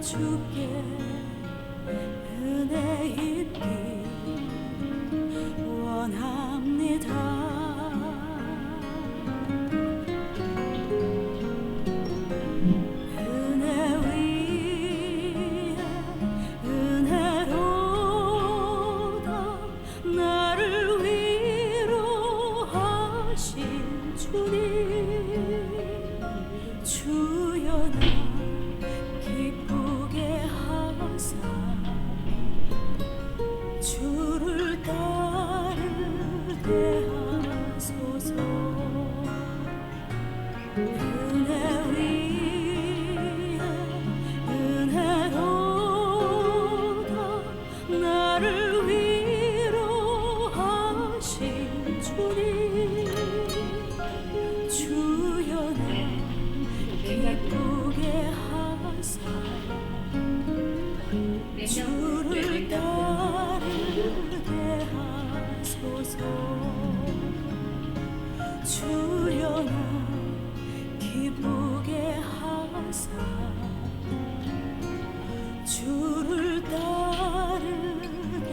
주께 은혜 입기 원합니다. 주여 나 기쁘게 하사 주를 따르게 하소서. 은혜 위에 은혜로다 나를 위로하신 주님 주여 나 기쁘게 하사 주를 따르게 하소서. 주여 나 기쁘게 하사 주를 따르게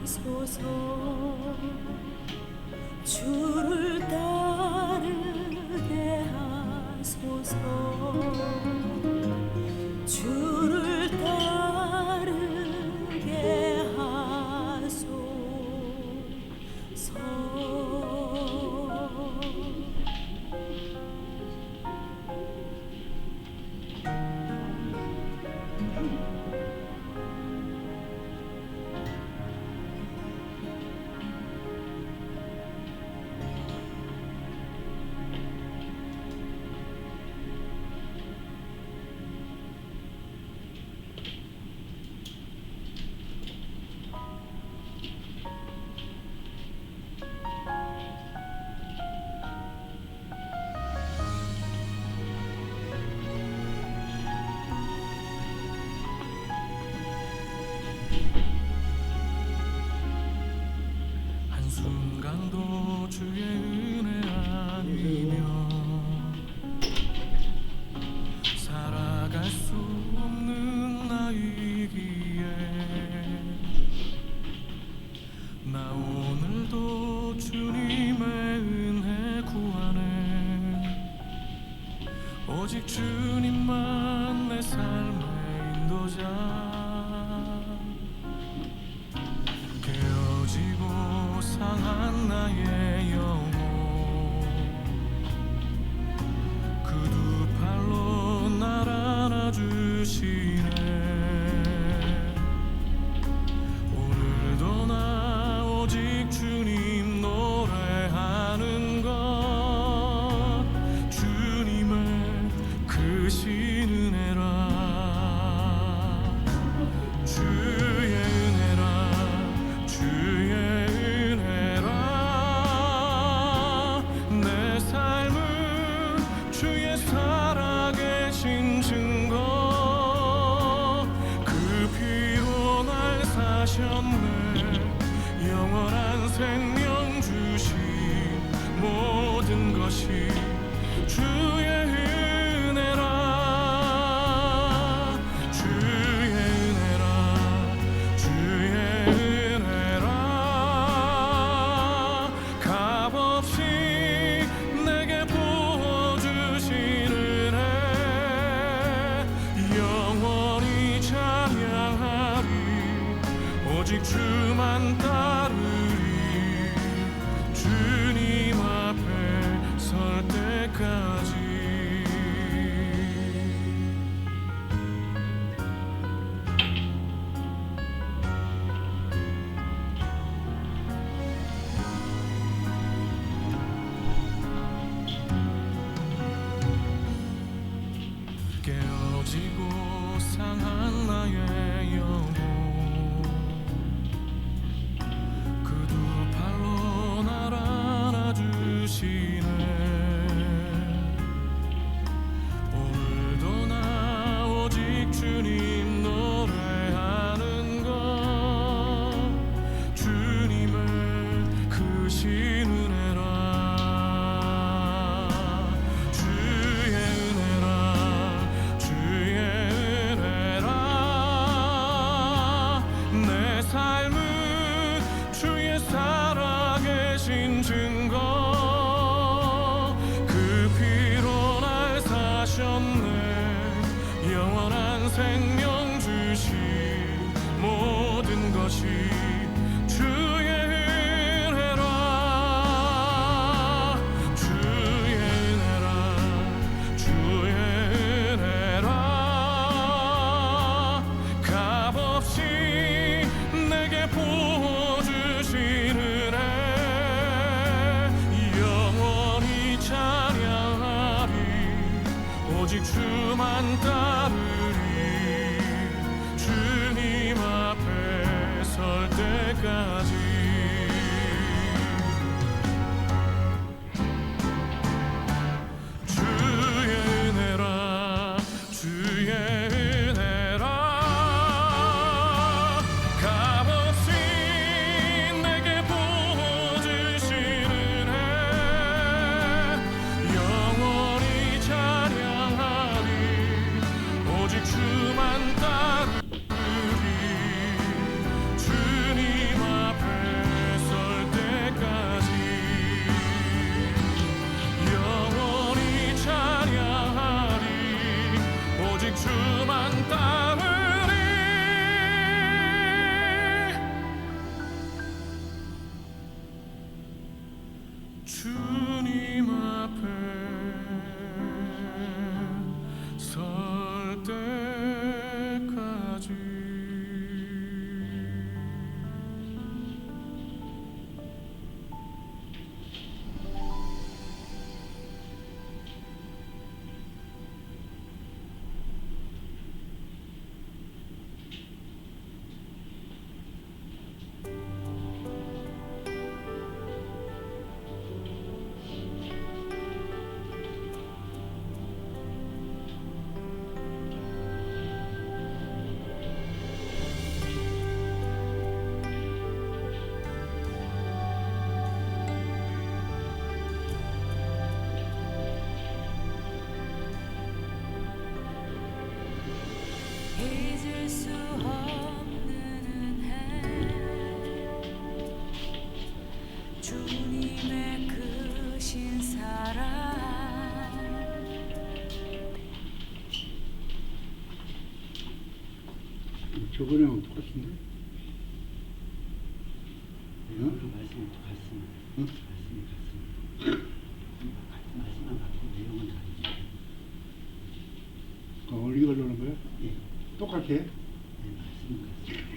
하소서. 주를 따르게 하소서. 주를 따르게 하소서. 한순간도 주의 은혜 아니면 살아갈 수 없는 나이기에 나 오늘도 주님의 은혜 구하네. 오직 주님만 내 삶의 인도자. 깨어지고 상한 나의 영혼 그 두 팔로 날 안아주시네. 오늘도 나 오직 주님 노래하는 것 주님의 크신 은혜라. 주의 은혜라 주의 은혜라. 내 삶은 주의 살아계신 증거 그 피로 날 사셨네. 영원한 생명 주신 모든 것이 주의 은혜라. 주의 은혜라 주의 은혜라. 값없이 내게 부어주신 은혜 영원히 찬양하리. 오직 주만 따르리. 주님 앞에 설 때까지. 깨어지고 상한 나의 영혼 그 두 팔로 날 안아주시네. 오늘도 나 오직 주님 노래하는 것 주님의 크신 은혜라. 주의 은혜라 주의 은혜라. 주님 앞에 설 때까지 잊을 수 없는 은혜 주님의 크신 사랑 저번에하고 똑같은데? 말씀이 같습니다. 응? 말씀이 같습니다. 말씀만 같고 내용은 다르죠. 어디 걸려는 거야? 예, 똑같아? 네, 말씀은 같습니다.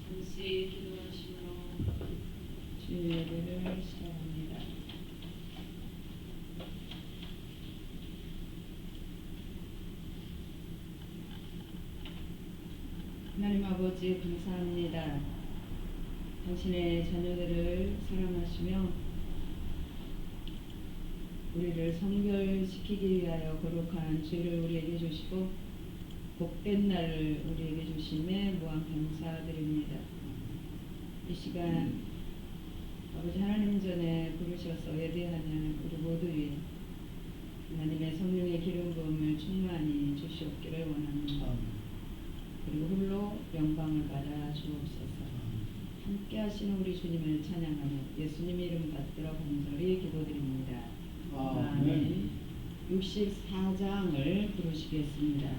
잠시 기도하시므로 주의 예배를 시작합니다. 하나님 아버지 감사합니다. 당신의 자녀들을 사랑하시며 우리를 성결시키기 위하여 거룩한 죄를 우리에게 주시고 복된 날을 우리에게 주심에 무한 감사드립니다. 이 시간 아버지 하나님 전에 부르셔서 예배하는 우리 모두 위에 하나님의 성령의 기름 부음을 충만히 주시옵기를 원합니다. 그리고 홀로 영광을 받아 주옵소서. 함께 하시는 우리 주님을 찬양하며 예수님 이름 받들어 간절히 기도드립니다. 아멘. 64장을 부르시겠습니다.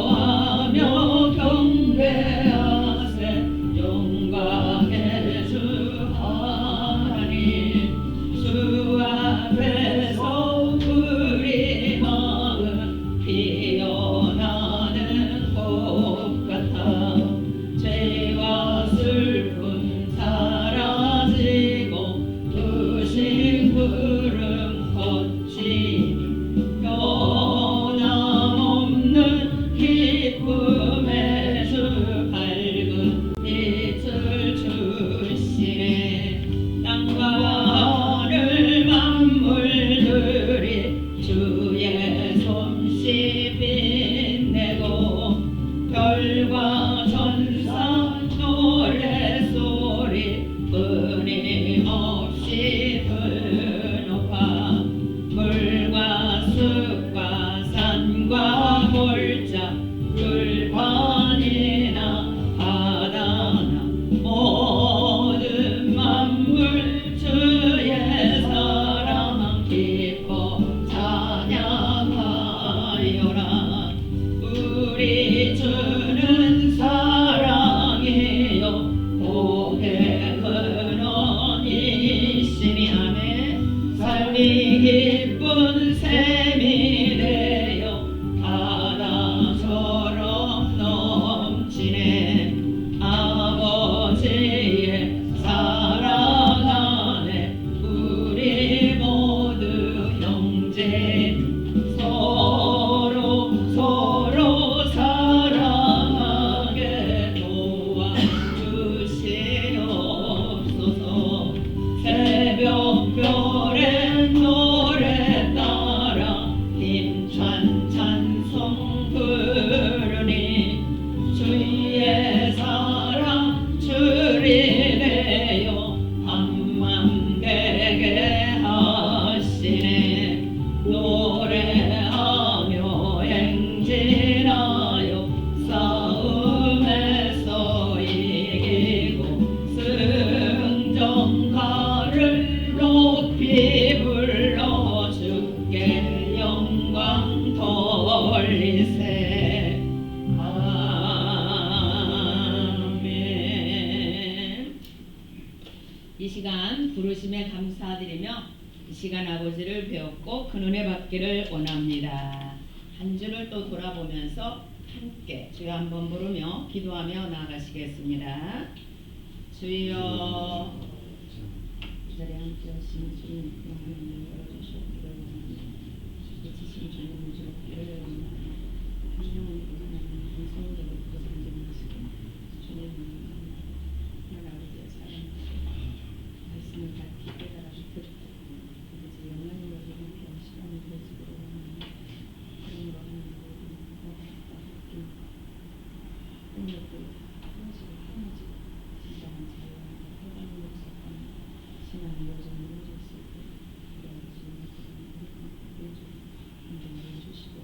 기뻐하며 경배하세 영광의 주 하나님 주 앞에서 우리 마음 피어나는 꽃 같아 죄와 슬픔 사라지고 부신 구름 거치니 변함없는 기쁨의 주 밝은 빛을 주시네. 땅과 하늘 만물들이 주의 솜씨 빛내고 별과 천사 노래소리 끊임없이 드높아 물과 숲과 산과 골짜 들판이나 바다나 모든 만물 주의 사랑 기뻐 찬양하여라. 우리 주는 사랑이요 복의 근원이시니 이 시간 부르심에 감사드리며 이 시간 아버지를 배웠고 큰 은혜 받기를 원합니다. 한 주를 또 돌아보면서 함께 주여 한번 부르며 기도하며 나아가시겠습니다. 주여 이 자리에 함께 하신 주님 영광을 열어주시옵기를 원합니다. 지신 주님 주옵기를 원합니다. 한 영혼 하나님 성도로 부르짖으시고 주님 하나님 아버지의 사랑하시고 말씀을 밝히 깨달아서 듣고 아버지 영원히 여기는 시간을 보여주기를 원합니다. 그러므로 하나님 모든 함께 능력도 현실을 끊어지고 진정한 자유와 해방을 목적하는 신앙의 여정을 이루어질 수 있도록 우리 아버지 인정을 해주시고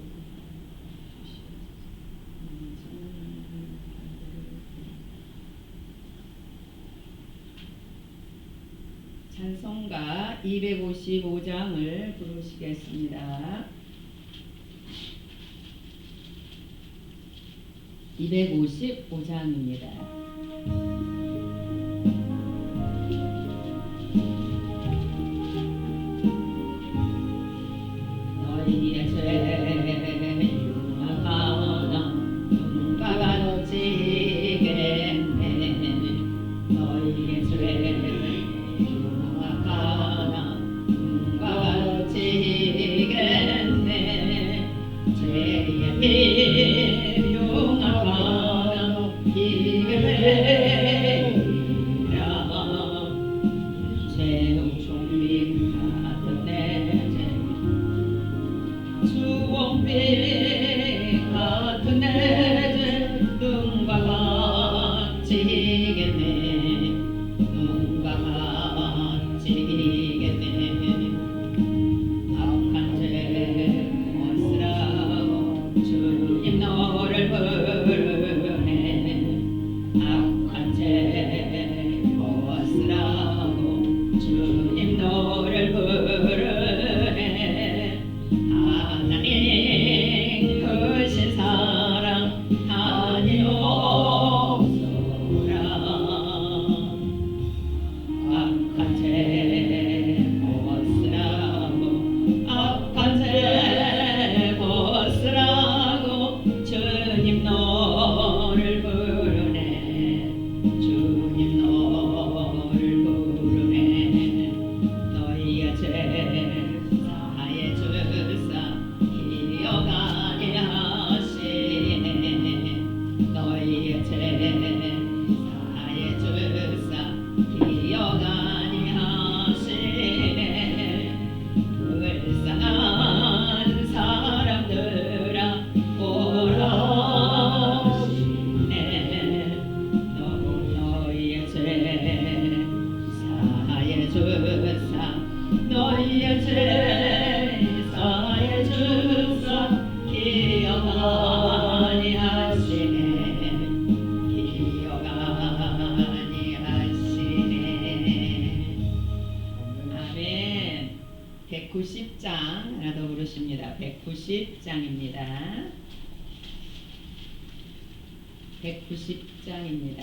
주시옵소서. 찬송가 255장을 부르시겠습니다. 255장입니다. 너희의 죄 융합하나 눈가가 지겠네. 너희의 죄 융합하나 눈가가 지겠네. 죄의 피 융합하나 이겨내리라. 죄의 총림 같은 내 죄 주홍빛 같은 내 눈과 같이겠네. 눈과 같이겠네. 악한 죄 벗으라고 주님 너를 부르네. 악한 죄 벗으라고 주님 너를 부르네. 하나님 크신 사랑 아니옵소라. 악한 죄 벗으라고 악한 죄 벗으라고 주님 너를 부르네. 주님 너를 부르네. 너희의 죄 사하여 주사 기억하게 하시네. 너희의 죄 사하여 주사 기억하게 하시네. 불쌍한 사람들아 오라 하시네. 너희의 죄 사하여 주사 너희의 죄 사하여 주사 기억하니 하시네. 기억하니 하시네. 아멘. 190장 하나 더 부르십니다. 190장입니다. 190장입니다.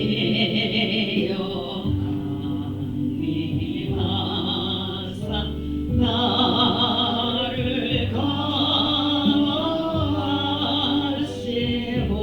성령이여 강림하사 나를 감화하시고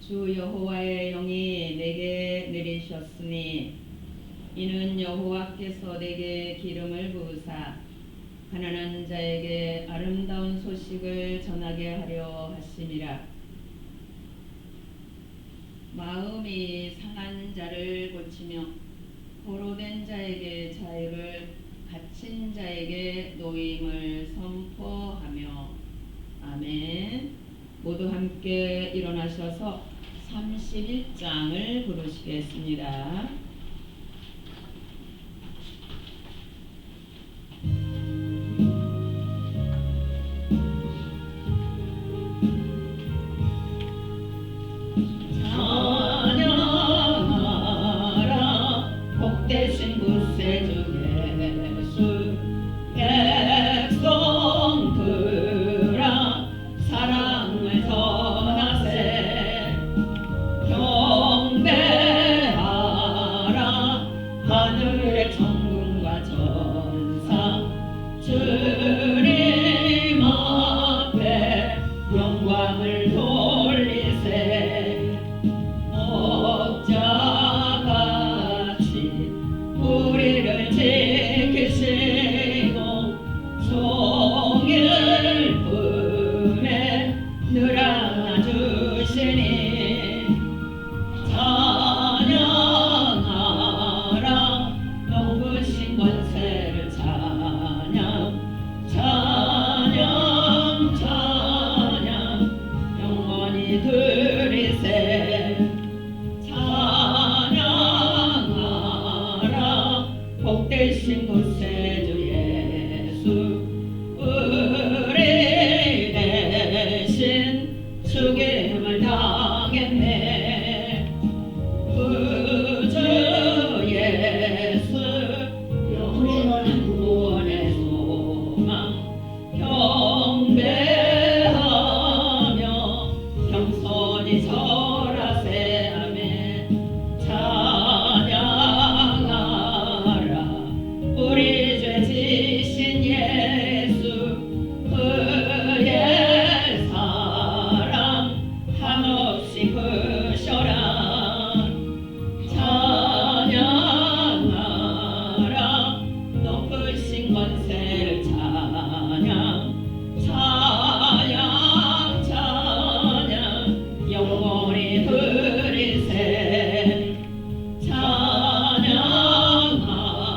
주 여호와의 영이 내게 내리셨으니 이는 여호와께서 내게 기름을 부으사 가난한 자에게 아름다운 소식을 전하게 하려 하심이라. 마음이 상한 자를 고치며 포로된 자에게 자유를, 갇힌 자에게 노임을 선포하며. 아멘. 모두 함께 일어나셔서 31장을 부르시겠습니다. 찬양하라 복되신 구세주 예수, 백성들아 사랑을 전하세. 경배하라 우리를 지키시고 종일 품에 늘 안아주시니 찬양하라 높으신 권세를 찬양 찬양 찬양 영원히 들이세 찬양하라 복되신 구세주 예수 우리 대신 죽임을 당했네 구주 예수 영원한 구원의 소망 경배하며 겸손히 절하세 아멘 찬양하라 우리 죄 지신 예수 그의 사랑 한없이 크셔라 찬양하라 높으신 권세를 찬양 찬양 찬양 영원히 들이세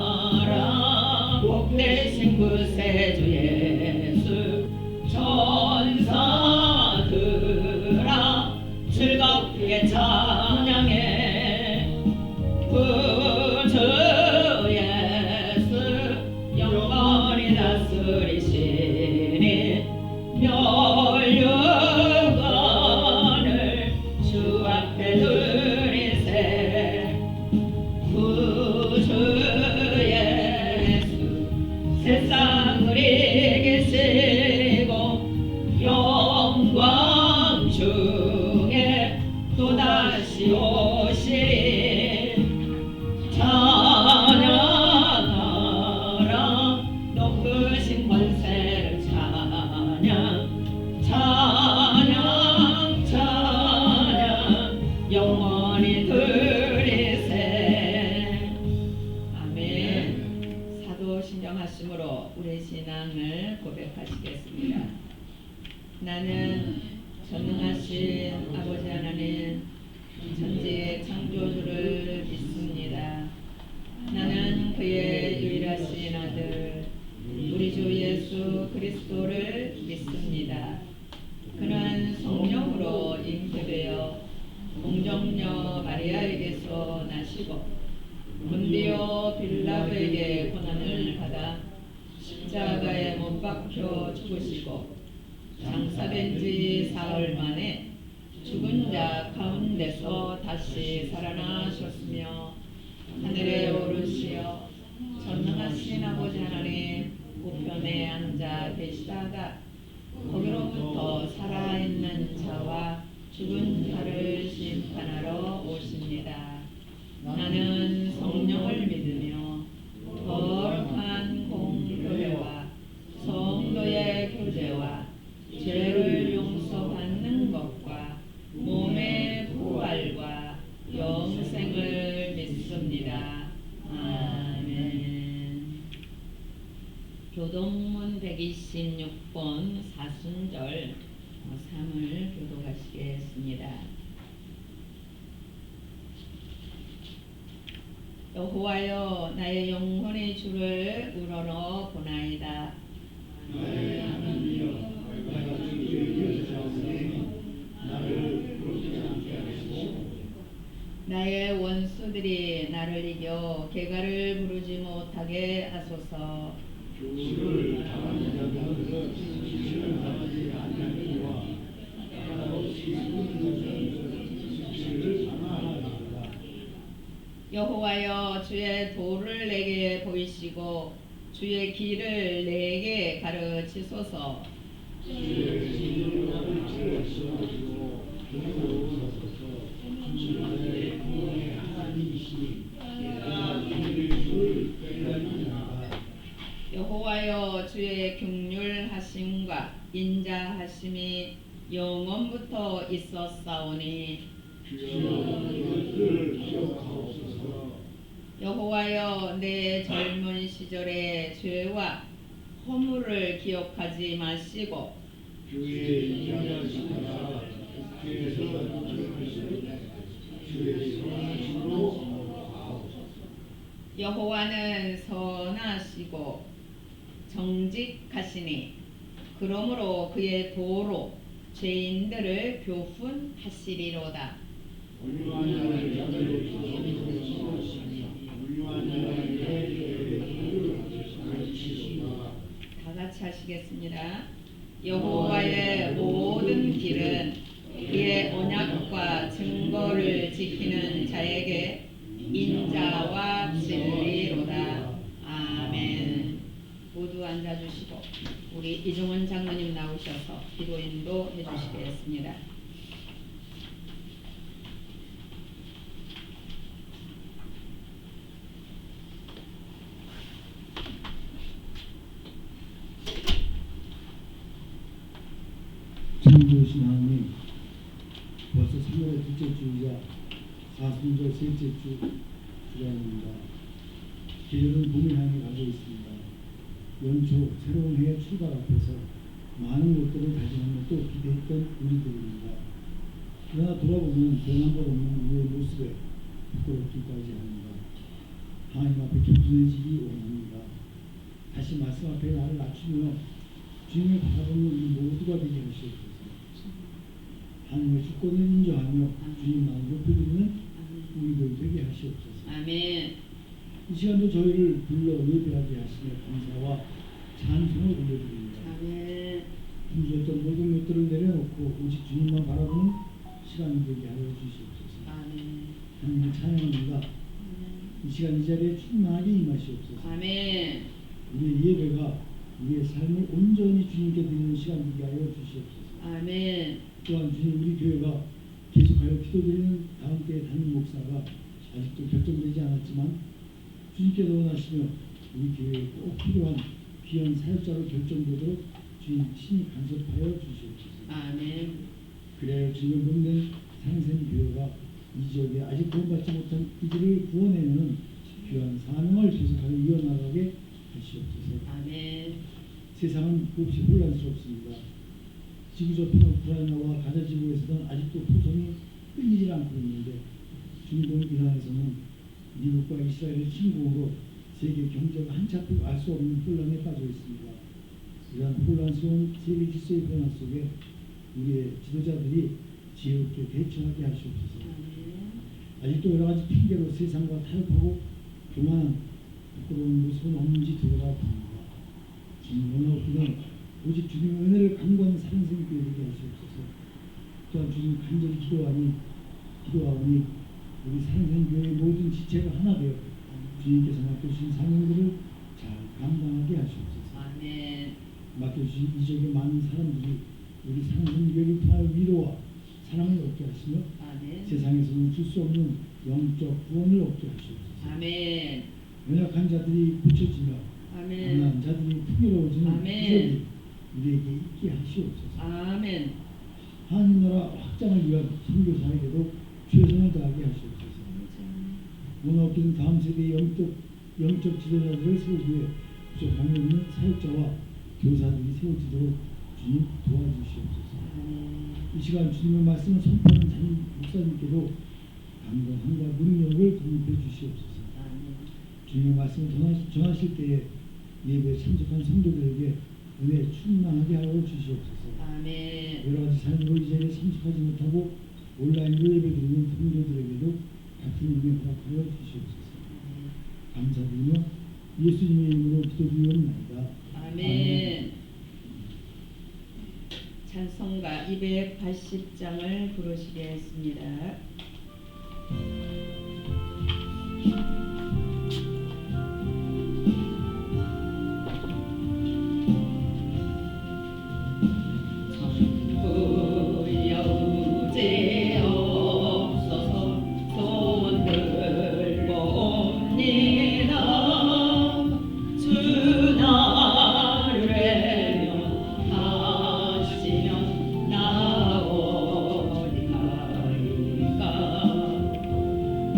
찬양하라 복되신 구세주 예수 천사들아 즐겁게 찬양해 구주 예수 영원히 다스리시니 멸류관을 주 앞에 들이세 구주 예수 세상을 이기시고 영광 중에 또다시 오시리 찬양하라 높으신 권세를 찬양 찬양 찬양 영원히 들이세 아멘 사도 신령하심으로 우리 신앙을 고백하시겠습니다. 나는 전능하신 아버지 하나님 천지의 창조주를 믿습니다. 나는 그의 유일하신 아들 우리 주 예수 그리스도를 믿습니다. 그는 성령으로 잉태되어 공정녀 마리아에게서 나시고 본디오 빌라도에게 고난을 받아 십자가에 못 박혀 죽으시고 장사된 지 사흘 만에 죽은 자 가운데서 다시 살아나셨으며 하늘에 오르시어 전능하신 아버지 하나님 우편에 앉아 계시다가 거기로부터 살아있는 자와 죽은 자를 심판하러 오십니다. 나는 성령을 믿으며 거룩한 공교회와 성도의 교제와 죄를 용서받는 것과 몸의 부활과 영생을 믿습니다. 아멘. 교동문 126번 사순절 3을 교독하시겠습니다. 여호와여 나의 영혼의 주를 우러러 보나이다. 나의 하나님이여 내가 주를 위하사오니 나를 부르지 않게 하시고 나의 원수들이 나를 이겨 개가를 부르지 못하게 하소서. 주를 당하는 자들은 지시를 당하지 아니하니와 나라 없이 숨는 자들은 지시를 당하리라. 여호와여 주의 도를 내게 보이시고 주의 길을 내게 가르치소서. 주의 진리를 나를 지으시고 주옵소서. 주의 구원의 하나님이시니 내가 주를 기다리나이다. 여호와여 주의 긍휼하심과 인자하심이 영원부터 있었사오니 주여 이것을 기억하옵소서. 여호와여 내 젊은 시절의 죄와 허물을 기억하지 마시고 주의 인자하시다가 주께서 주의 선하심으로 하옵소서. 여호와는 선하시고 정직하시니 그러므로 그의 도로 죄인들을 교훈하시리로다. 온유한 자를 잡으시옵소서. 온유한 자를 가르치시옵소서. 다 같이 하시겠습니다. 여호와의 모든 길은 그의 언약과 증거를 지키는 자에게 인자와 진리로다. 아멘. 모두 앉아주시고 우리 이종원 장로님 나오셔서 기도 인도해 주시겠습니다. 참 좋으신 하나님, 벌써 3월의 둘째 주이자 사순절 셋째 주간입니다. 계절은 봄을 향해 가고 있습니다. 연초 새로운 해의 출발 앞에서 많은 것들을 다짐하며 또 기대했던 우리들입니다. 그러나 돌아보면 변한 것 없는 우리의 모습에 부끄럽기까지 합니다. 하나님 앞에 겸손해지기 원합니다. 다시 말씀 앞에 나를 낮추며 주님을 바라보는 우리 모두가 되게 하시옵소서. 하나님의 주권을 인정하며 주님만을 높여드리는 우리들 되게 하시옵소서. 아멘. 이 시간도 저희를 불러 예배하게 하시며 감사와 찬송을 올려드립니다. 아멘. 힘주었던 모든 것들을 내려놓고 오직 주님만 바라보는 시간이 되게 하여 주시옵소서. 아멘. 하나님을 찬양합니다. 이 시간 이 자리에 충만하게 임하시옵소서. 아멘. 우리의 예배가 우리의 삶을 온전히 주님께 드리는 시간 되게 하여 주시옵소서. 아멘. 또한 주님 우리 교회가 계속하여 기도드리는 다음 때의 담임 목사가 아직도 결정되지 않았지만 주님께서 원하시며 우리 교회에 꼭 필요한 귀한 사역자로 결정되도록 주님 친히 간섭하여 주시옵소서. 아멘. 그래야 주님의 몸된 상생 교회가 이 지역에 아직 구원받지 못한 이들을 구원해내는 귀한 사명을 계속하여 이어나가게 하시옵소서. 아멘. 세상은 몹시 혼란스럽습니다. 지구저편 우크라이나와 가자 지구에서는 아직도 포성이 끊이질 않고 있는데 중동 이란에서는 미국과 이스라엘의 침공으로 세계 경제가 한치 앞을 알 수 없는 혼란에 빠져 있습니다. 이러한 혼란스러운 세계 질서의 변화 속에 우리의 지도자들이 지혜롭게 대처하게 하시옵소서. 아직도 여러 가지 핑계로 세상과 타협하고 교만한 부끄러운 모습은 없는지 돌아가 봅니다. 주님 원하옵기는 오직 주님의 은혜를 간구하는 사랑스럽게 되게 하시옵소서. 또한 주님 간절히 기도하오니 우리 사랑스러운 모든 지체가 하나 되어 주님께서 맡겨주신 사명들을 잘 감당하게 하시옵소서. 아멘. 맡겨주신 이 지역의 많은 사람들이 우리 사랑스러운 교회를 통하여 위로와 사랑을 얻게 하시며 아멘. 세상에서는 줄 수 없는 영적 구원을 얻게 하시옵소서. 아멘. 연약한 자들이 고쳐지며 아멘. 가난한 자들이 풍요로워지는 아멘. 기적이 우리에게 있게 하시옵소서. 아멘. 하나님 나라 확장을 위한 선교사에게도 최선을 다하게 하시옵소서. 오늘 없는 다음 세대의 영적 지도자들을 세우기 위해 부족함이 없는 사역자와 교사들이 세워지도록 주님 도와주시옵소서. 이 시간 주님의 말씀을 선포하는 담임 목사님께도 강건함과 능력을 공급해 주시옵소서. 주님의 말씀을 전하실 때에 예배에 참석한 성도들에게 은혜 충만하게 하여 주시옵소서. 아멘. 여러 가지 삶으로 이 자리에 참석하지 못하고 온라인으로 예배드리는 성도들에게도 같은 은혜 허락하여 주시옵소서. 감사드리며 예수님의 이름으로 기도드리옵나이다. 아멘. 찬송가 280장을 부르시겠습니다.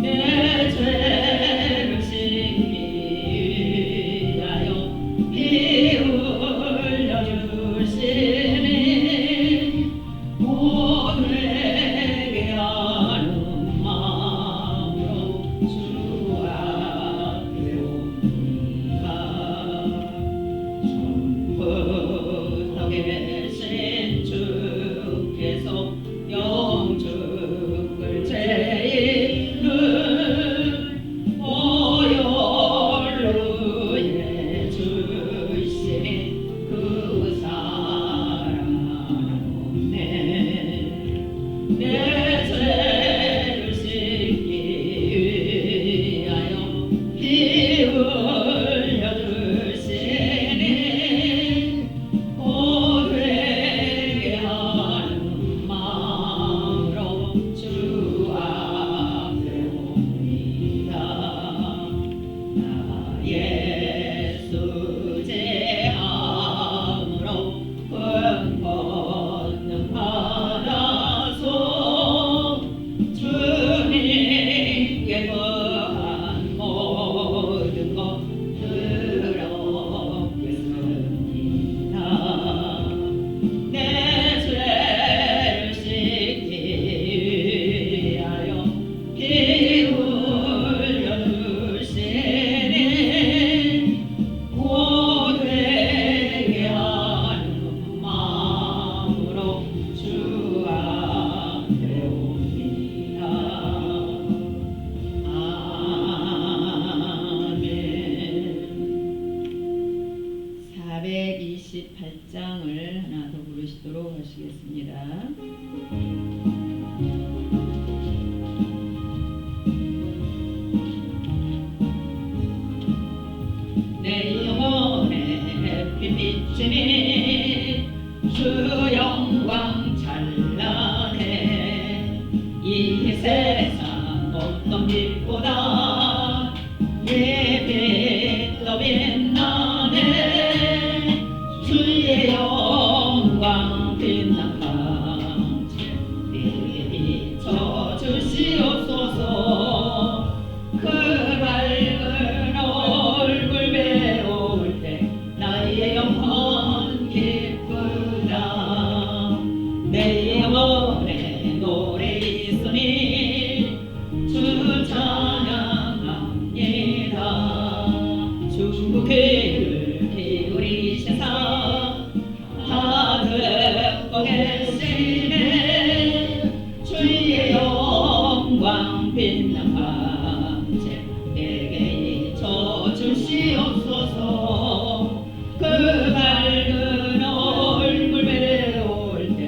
내 죄 피 흘려주시니 고되게 하는 마음으로 주 앞에 옵니다. 나 예수 제함으로 큰 권능 받아서 주님께 거한 모든 것 들었겠습니다. 내 죄를 씻기 위하여 피 흘려주시니 고되게 하는 마음으로 주 앞에 옵니다. 아멘. 428장을 하나 더 부르시도록 하시겠습니다. 내 영혼에 햇빛 비치니 주 영광 찬란해. 이 세상 어떤 빛보다 내 빛도 빛나네. 주의 영광 빛난 광채 내게 비춰 주시옵소서. 그 밝은 얼굴 배울 때 나의 영혼 기쁘다. 내 영혼에 노래 있으니 주 찬양합니다. 주 귀를 기울이시사 다 듣고 계시네. 주의 영광 빛난 광채 내게 비춰 주시옵소서. 그 밝은 얼굴 배울 때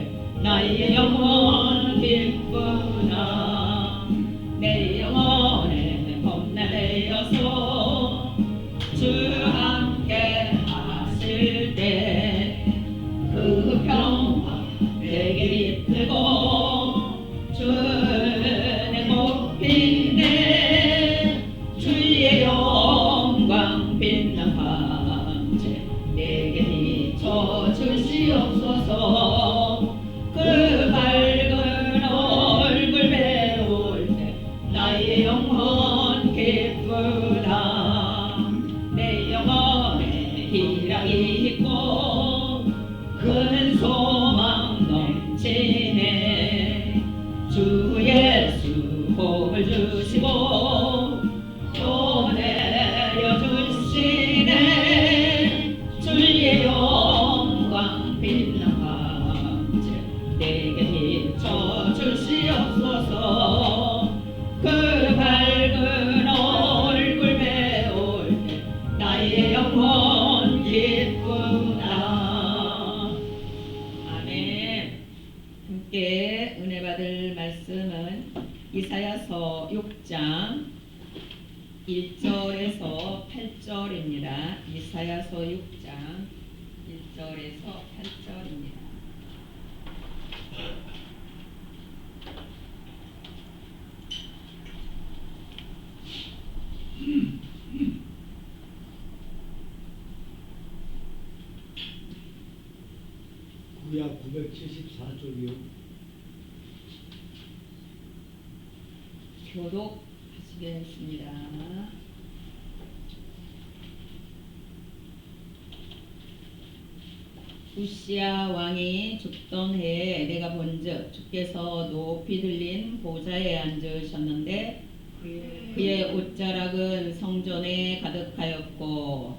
나의 영혼 기쁘나. 내 영혼에 험난하여서 주 함께 하실 때 그 평화 내게 깃들고 주의 복이네. 주의 영광 빛난 광채 내게 비춰 주시옵소서. 그 밝은 얼굴 배울 때 나의 영혼 기쁘다. 내 영혼에 희락이 있고 큰 소망 넘치네. 주 예수 복을 주시고 또 내려주시네. 주의 영광 빛난 광채 내게 비춰 주시옵소서. 그 밝은 얼굴 배울 때 나의 영혼 기쁘다. 아멘. 함께 은혜 받을 말씀은 이사야서 6장 1절에서 8절입니다. 이사야서 6장 1절에서 8절입니다. 구약 974쪽이요. 교독하시겠습니다. 우시야 왕이 죽던 해에 내가 본즉 주께서 높이 들린 보좌에 앉으셨는데 그의 옷자락은 성전에 가득하였고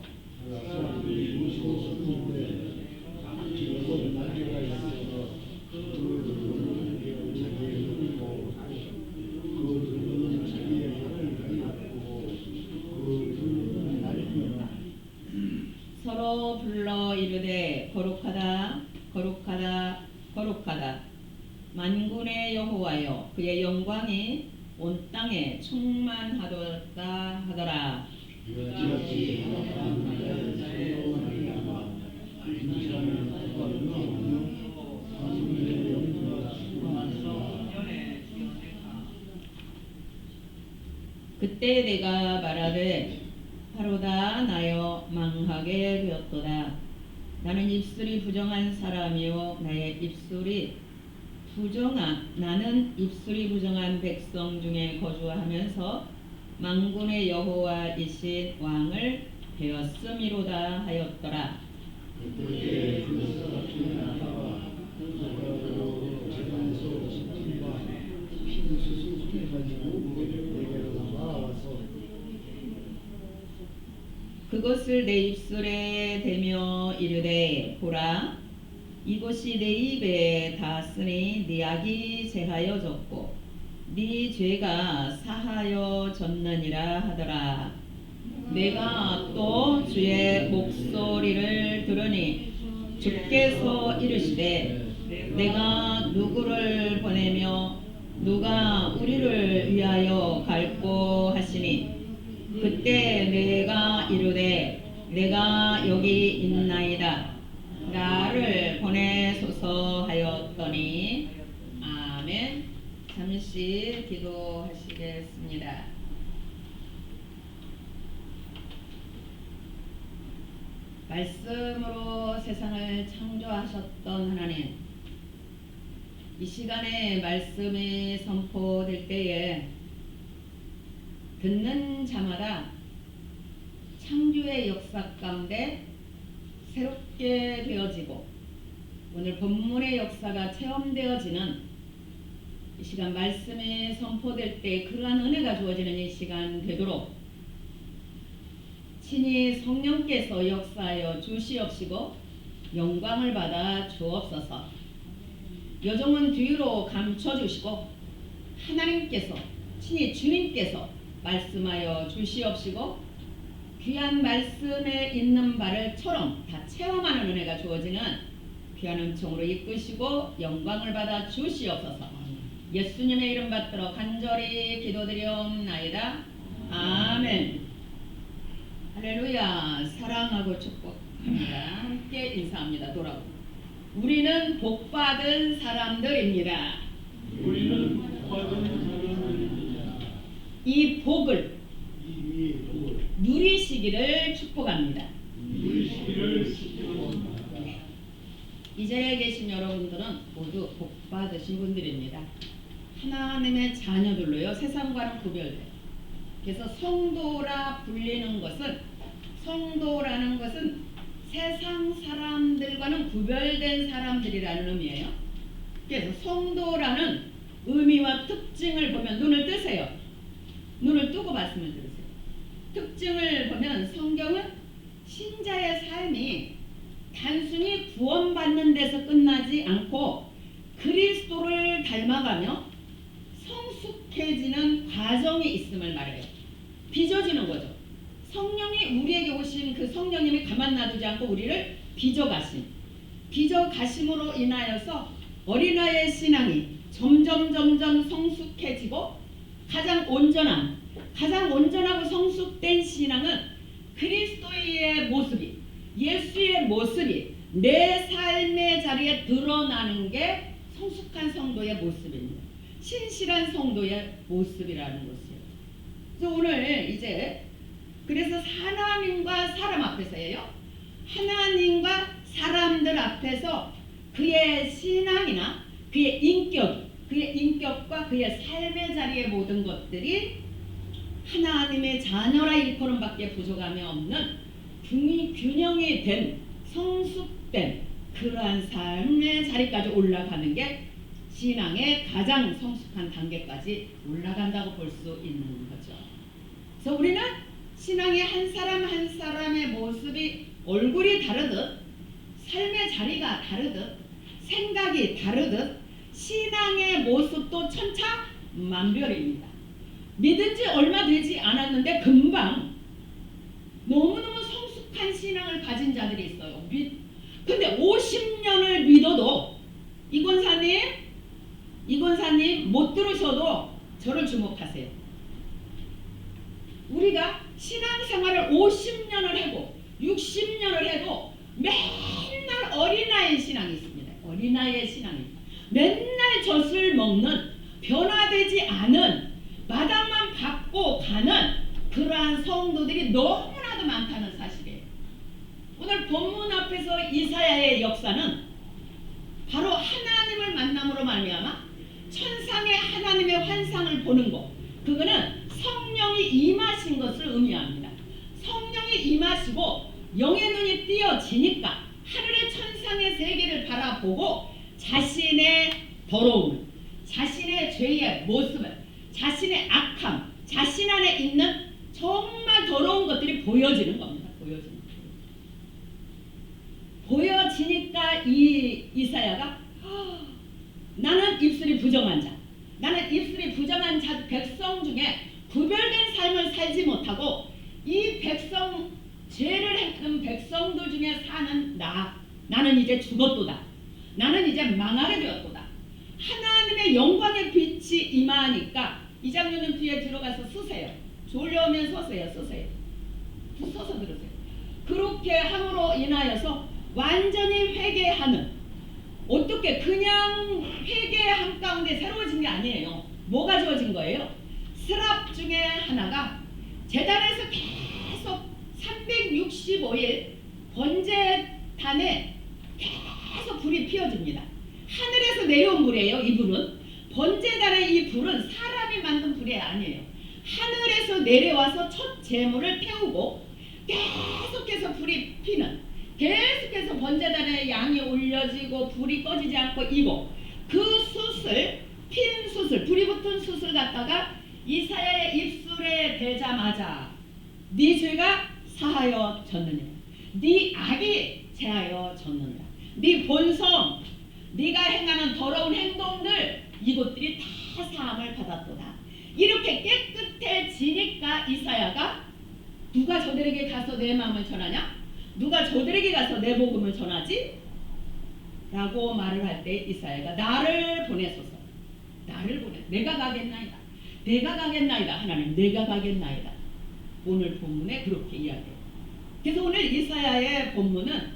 서로 불러 이르되 거룩하다 거룩하다 거룩하다 만군의 여호와여 그의 영광이 온 땅에 충만하도다 하더라. 이같이 합한 나의 서로 말미암아 인간을 떠받으며 하나님의 영광과 충만하다. 그때 내가 말하되 바로다 나여 망하게 되었도다. 나는 입술이 부정한 사람이요 나는 입술이 부정한 백성 중에 거주하면서 만군의 여호와이신 왕을 배웠음이로다 하였더라. 그때 그 사람의 하나가 손가락으로 재단소 십진과 피를 수술해 가지고 내게로 나와서 그것을 내 입술에 대며 이르되 보라 이것이 내 입에 닿았으니 네 악이 제하여졌고 네 죄가 사하여졌느니라 하더라. 내가 또 주의 목소리를 들으니 주께서 이르시되 내가 누구를 보내며 누가 우리를 위하여 갈꼬 하시니 그때 내가 이르되 내가 여기 있나이다. 나를 보내소서 하였더니 아멘. 잠시 기도하시겠습니다. 말씀으로 세상을 창조하셨던 하나님, 이 시간에 말씀이 선포될 때에 듣는 자마다 창조의 역사 가운데 새롭게 되어지고 오늘 본문의 역사가 체험되어지는 이 시간 말씀이 선포될 때 그러한 은혜가 주어지는 이 시간 되도록 친히 성령께서 역사하여 주시옵시고 영광을 받아 주옵소서. 여종은 뒤로 감춰주시고 하나님께서 친히 주님께서 말씀하여 주시옵시고 귀한 말씀에 있는 바를 처럼 다 체험하는 은혜가 주어지는 귀한 은총으로 이끄시고 영광을 받아 주시옵소서. 예수님의 이름 받들어 간절히 기도드리옵나이다. 아멘. 할렐루야. 사랑하고 축복합니다. 함께 인사합니다. 돌아오고 우리는 복받은 사람들입니다. 우리는 받은 사람들입니다. 이 복을 이 복을 누리시기를 축복합니다. 누리시기를 축복합니다. 이 자리에 계신 여러분들은 모두 복받으신 분들입니다. 하나님의 자녀들로요. 세상과는 구별돼요. 그래서 성도라 불리는 것은 성도라는 것은 세상 사람들과는 구별된 사람들이라는 의미예요. 그래서 성도라는 의미와 특징을 보면 눈을 뜨세요. 눈을 뜨고 말씀을 들으세요. 특징을 보면 성경은 신자의 삶이 단순히 구원받는 데서 끝나지 않고 그리스도를 닮아가며 성숙해지는 과정이 있음을 말해요. 빚어지는 거죠. 성령이 우리에게 오신 그 성령님이 가만 놔두지 않고 우리를 빚어가심으로 인하여서 어린아이의 신앙이 점점 성숙해지고 가장 온전하고 성숙된 신앙은 그리스도의 모습이 예수의 모습이 내 삶의 자리에 드러나는 게 성숙한 성도의 모습입니다. 신실한 성도의 모습이라는 것이에요. 그래서 오늘 이제 그래서 하나님과 사람 앞에서예요. 하나님과 사람들 앞에서 그의 신앙이나 그의 인격과 그의 삶의 자리의 모든 것들이 하나님의 자녀라 일컬음 밖에 부족함이 없는 균형이 된 성숙된 그러한 삶의 자리까지 올라가는 게 신앙의 가장 성숙한 단계까지 올라간다고 볼 수 있는 거죠. 그래서 우리는 신앙의 한 사람 한 사람의 모습이 얼굴이 다르듯 삶의 자리가 다르듯 생각이 다르듯 신앙의 모습도 천차만별입니다. 믿은 지 얼마 되지 않았는데 금방 너무너무 성숙한 신앙을 가진 자들이 있어요. 근데 50년을 믿어도 이권사님 못 들으셔도 저를 주목하세요. 우리가 신앙생활을 정말 50년을 해도 60년을 해도 맨날 어린아이 신앙이 있습니다. 어린아이의 신앙이 있습니다. 맨날 젖을 먹는 변화되지 않은 마당만 받고 가는 그러한 성도들이 너무나도 많다는 사실이에요. 오늘 본문 앞에서 이사야의 역사는 바로 하나님을 만남으로 말미암아 천상의 하나님의 환상을 보는 것, 그거는 성령이 임하신 것을 의미합니다. 성령이 임하시고 영의 눈이 띄어지니까 하늘의 천상의 세계를 바라보고 자신의 더러움을, 자신의 죄의 모습을, 자신의 악함, 자신 안에 있는 정말 더러운 것들이 보여지는 겁니다. 보여지니까 이 이사야가 나는 입술이 부정한 자, 나는 입술이 부정한 자 백성 중에 구별된 삶을 살지 못하고 이 백성, 죄를 행한 백성들 중에 사는 나는 이제 죽었도다. 나는 이제 망하게 되었도다. 하나님의 영광의 빛이 임하니까 이장로님 뒤에 들어가서 쓰세요. 졸려오면 서세요. 서서 들으세요. 그렇게 함으로 인하여서 완전히 회개하는, 어떻게 그냥 회개함 가운데 새로워진 게 아니에요. 뭐가 주어진 거예요? 스랍 중에 하나가 제단에서 계속 365일 번제단에 계속 불이 피어집니다. 하늘에서 내려온 불이에요. 이 불은 번제단의 이 불은 사람이 만든 불이 아니에요. 하늘에서 내려와서 첫 제물을 태우고 계속해서 불이 피는, 계속해서 번제단에 양이 올려지고 불이 꺼지지 않고 이고, 그 숯을, 핀 숯을, 불이 붙은 숯을 갖다가 이사야의 입술에 대자마자 네 죄가 사하여졌느니라, 네 악이 제하여졌느니라, 네 본성, 네가 행하는 더러운 행동들, 이것들이 다 사함을 받았도다. 이렇게 깨끗해지니까 이사야가 누가 저들에게 가서 내 마음을 전하냐? 누가 저들에게 가서 내 복음을 전하지? 라고 말을 할 때 이사야가 나를 보내소서, 나를 보내, 내가 가겠나이다, 내가 가겠나이다, 하나님 내가 가겠나이다. 오늘 본문에 그렇게 이야기해요. 그래서 오늘 이사야의 본문은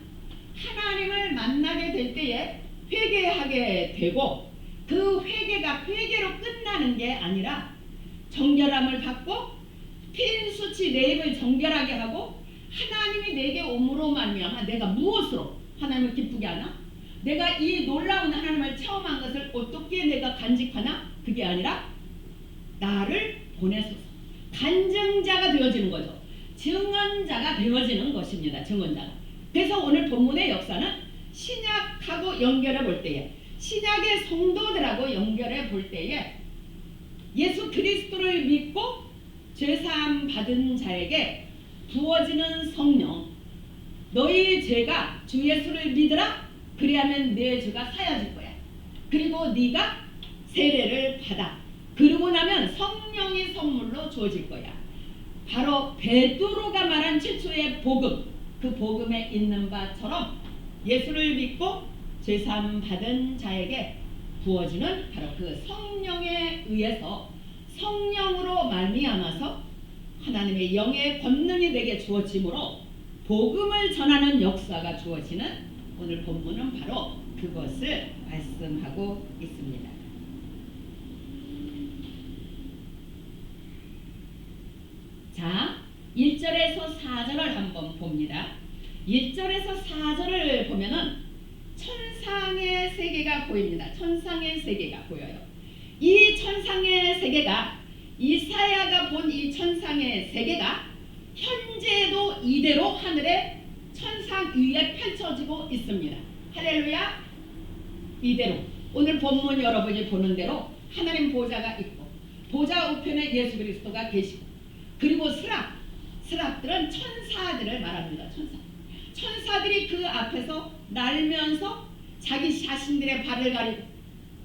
하나님을 만나게 될 때에 회개하게 되고, 그 회개가 회개로 끝나는 게 아니라 정결함을 받고 핀 숯이 내 입을 정결하게 하고, 하나님이 내게 오므로 말미암아 내가 무엇으로 하나님을 기쁘게 하나? 내가 이 놀라운 하나님을 체험한 것을 어떻게 내가 간직하나? 그게 아니라 나를 보내소서, 간증자가 되어지는 거죠. 증언자가 되어지는 것입니다. 증언자가. 그래서 오늘 본문의 역사는 신약하고 연결해 볼 때에, 신약의 성도들하고 연결해 볼 때에 예수 그리스도를 믿고 죄사함 받은 자에게 부어지는 성령, 너희 죄가 주 예수를 믿으라, 그리하면 내 죄가 사여질 거야. 그리고 네가 세례를 받아. 그러고 나면 성령이 선물로 주어질 거야. 바로 베드로가 말한 최초의 복음, 그 복음에 있는 바처럼 예수를 믿고 죄사함 받은 자에게 부어지는 바로 그 성령에 의해서, 성령으로 말미암아서 하나님의 영의 권능이 내게 주어지므로 복음을 전하는 역사가 주어지는 오늘 본문은 바로 그것을 말씀하고 있습니다. 자, 1절에서 4절을 한번 봅니다. 1절에서 4절을 보면은 천상의 세계가 보입니다. 천상의 세계가 보여요. 이 천상의 세계가, 이사야가 본 이 천상의 세계가 현재도 이대로 하늘의 천상 위에 펼쳐지고 있습니다. 할렐루야. 이대로 오늘 본문 여러분이 보는 대로 하나님 보좌가 있고, 보좌 우편에 예수 그리스도가 계시고, 그리고 스랍들은 천사들을 말합니다. 천사들이 그 앞에서 날면서 자기 자신들의 발을 가리고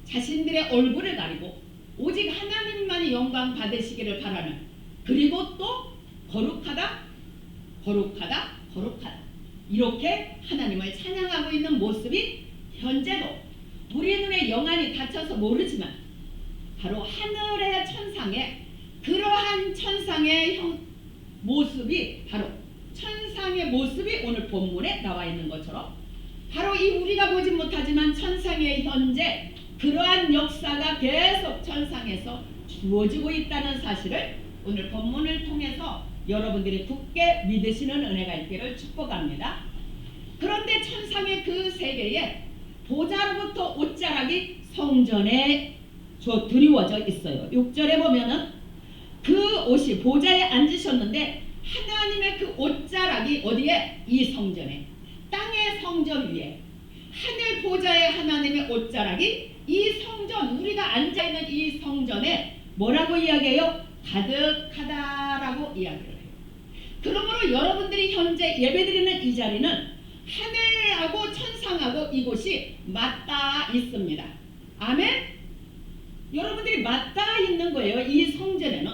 자신들의 얼굴을 가리고 오직 하나님만이 영광 받으시기를 바라는, 그리고 또 거룩하다 거룩하다 거룩하다 이렇게 하나님을 찬양하고 있는 모습이 현재도 우리 눈에 영안이 닫혀서 모르지만 바로 하늘의 천상에, 그러한 천상의 모습이 바로 천상의 모습이 오늘 본문에 나와 있는 것처럼 바로 이 우리가 보지 못하지만 천상의 현재 그러한 역사가 계속 천상에서 주어지고 있다는 사실을 오늘 본문을 통해서 여러분들이 굳게 믿으시는 은혜가 있기를 축복합니다. 그런데 천상의 그 세계에 보좌로부터 옷자락이 성전에 드리워져 있어요. 6절에 보면은 그 옷이 보좌에 앉으셨는데 하나님의 그 옷자락이 어디에? 이 성전에, 땅의 성전 위에 하늘 보좌에 하나님의 옷자락이 이 성전, 우리가 앉아있는 이 성전에 뭐라고 이야기해요? 가득하다라고 이야기를 해요. 그러므로 여러분들이 현재 예배드리는 이 자리는 하늘하고 천상하고 이곳이 맞닿아 있습니다. 아멘? 여러분들이 맞닿아 있는 거예요. 이 성전에는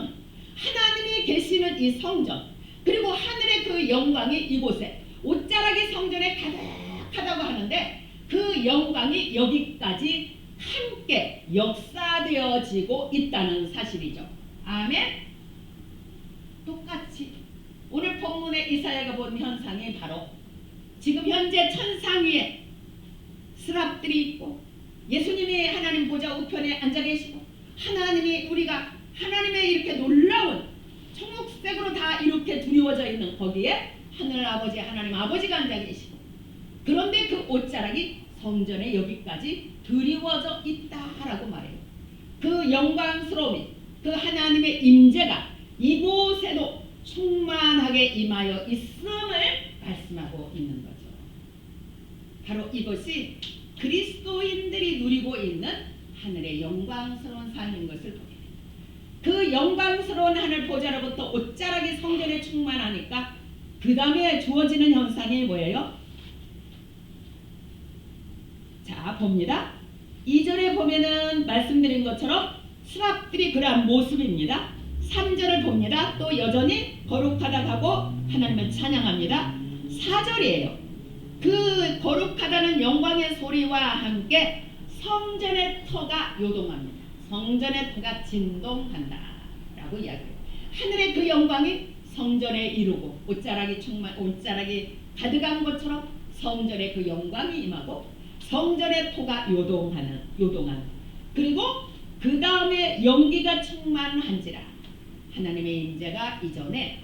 하나님이 계시는 이 성전, 그리고 하늘의 그 영광이 이곳에 옷자락이 성전에 가득하다고 하는데 그 영광이 여기까지 함께 역사되어지고 있다는 사실이죠. 아멘? 똑같이 오늘 본문에 이사야가 본 현상이 바로 지금 현재 천상 위에 스랍들이 있고 예수님이 하나님 보좌 우편에 앉아 계시고 하나님이 우리가 하나님의 이렇게 놀라운 청록색으로 다 이렇게 두리워져 있는 거기에 하늘 아버지 하나님 아버지가 앉아 계시고 그런데 그 옷자락이 성전에 여기까지 드리워져 있다라고 말해요. 그 영광스러움이 그 하나님의 임재가 이곳에도 충만하게 임하여 있음을 말씀하고 있는 거죠. 바로 이것이 그리스도인들이 누리고 있는 하늘의 영광스러운 삶인 것을 보게 됩니다. 그 영광스러운 하늘 보좌로부터 옷자락이 성전에 충만하니까 그 다음에 주어지는 현상이 뭐예요? 자 봅니다. 2절에 보면은 말씀드린 것처럼 스랍들이 그러한 모습입니다. 3절을 봅니다. 또 여전히 거룩하다 하고 하나님을 찬양합니다. 4절이에요. 그 거룩하다는 영광의 소리와 함께 성전의 터가 요동합니다. 성전의 터가 진동한다 라고 이야기해요. 하늘의 그 영광이 성전에 이루고 옷자락이 가득한 것처럼 성전의 그 영광이 임하고 성전의 토가 요동하는 그리고 그 다음에 연기가 충만한지라 하나님의 임재가 이전에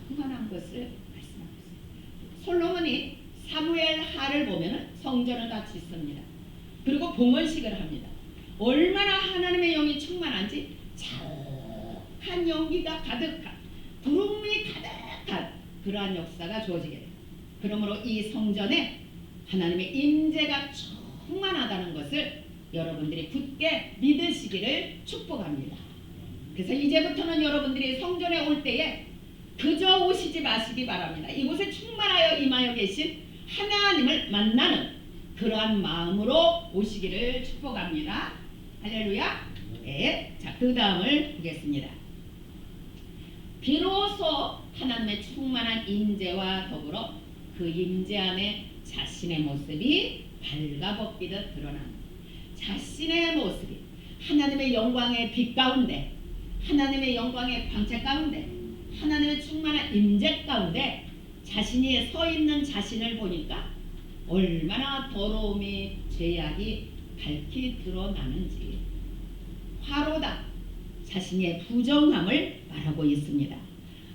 충만한 것을 말씀하고 있습니다. 솔로몬이 사무엘 하를 보면 성전을 다 짓습니다. 그리고 봉헌식을 합니다. 얼마나 하나님의 영이 충만한지 자욱한 연기가 가득한 구름이 가득한 그러한 역사가 주어지게 됩니다. 그러므로 이 성전에 하나님의 임재가 충만하다는 것을 여러분들이 굳게 믿으시기를 축복합니다. 그래서 이제부터는 여러분들이 성전에 올 때에 그저 오시지 마시기 바랍니다. 이곳에 충만하여 임하여 계신 하나님을 만나는 그러한 마음으로 오시기를 축복합니다. 할렐루야. 네. 자, 그 다음을 보겠습니다. 비로소 하나님의 충만한 임재와 더불어 그 임재 안에 자신의 모습이 발가벗기듯 드러납니다. 자신의 모습이 하나님의 영광의 빛 가운데, 하나님의 영광의 광채 가운데, 하나님의 충만한 임재 가운데 자신이 서 있는 자신을 보니까 얼마나 더러움이 죄악이 밝히 드러나는지 화로다 자신의 부정함을 말하고 있습니다.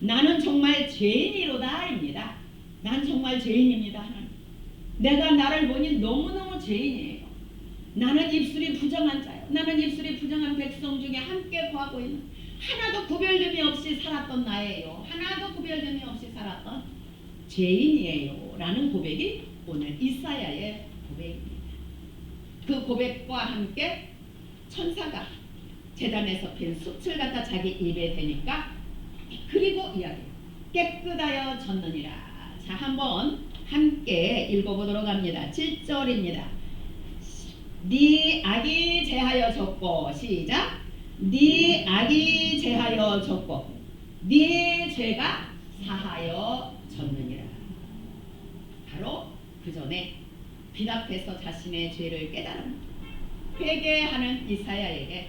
나는 정말 죄인이로다입니다. 난 정말 죄인입니다. 하나님. 내가 나를 보니 너무너무 죄인이에요. 나는 입술이 부정한 자요. 나는 입술이 부정한 백성 중에 함께 거하고 있는 하나도 구별됨이 없이 살았던 나예요. 하나도 구별됨이 없이 살았던 죄인이에요. 라는 고백이 오늘 이사야의 고백입니다. 그 고백과 함께 천사가 제단에서 핀 숯을 갖다 자기 입에 대니까 그리고 이야기 깨끗하여 졌느니라. 자, 한번 함께 읽어보도록 합니다. 7절입니다. 네 악이 제하여 졌고 시작. 네 악이 제하여 졌고 네 죄가 사하여 졌느니라. 바로 그 전에 빛 앞에서 자신의 죄를 깨달은 회개하는 이사야에게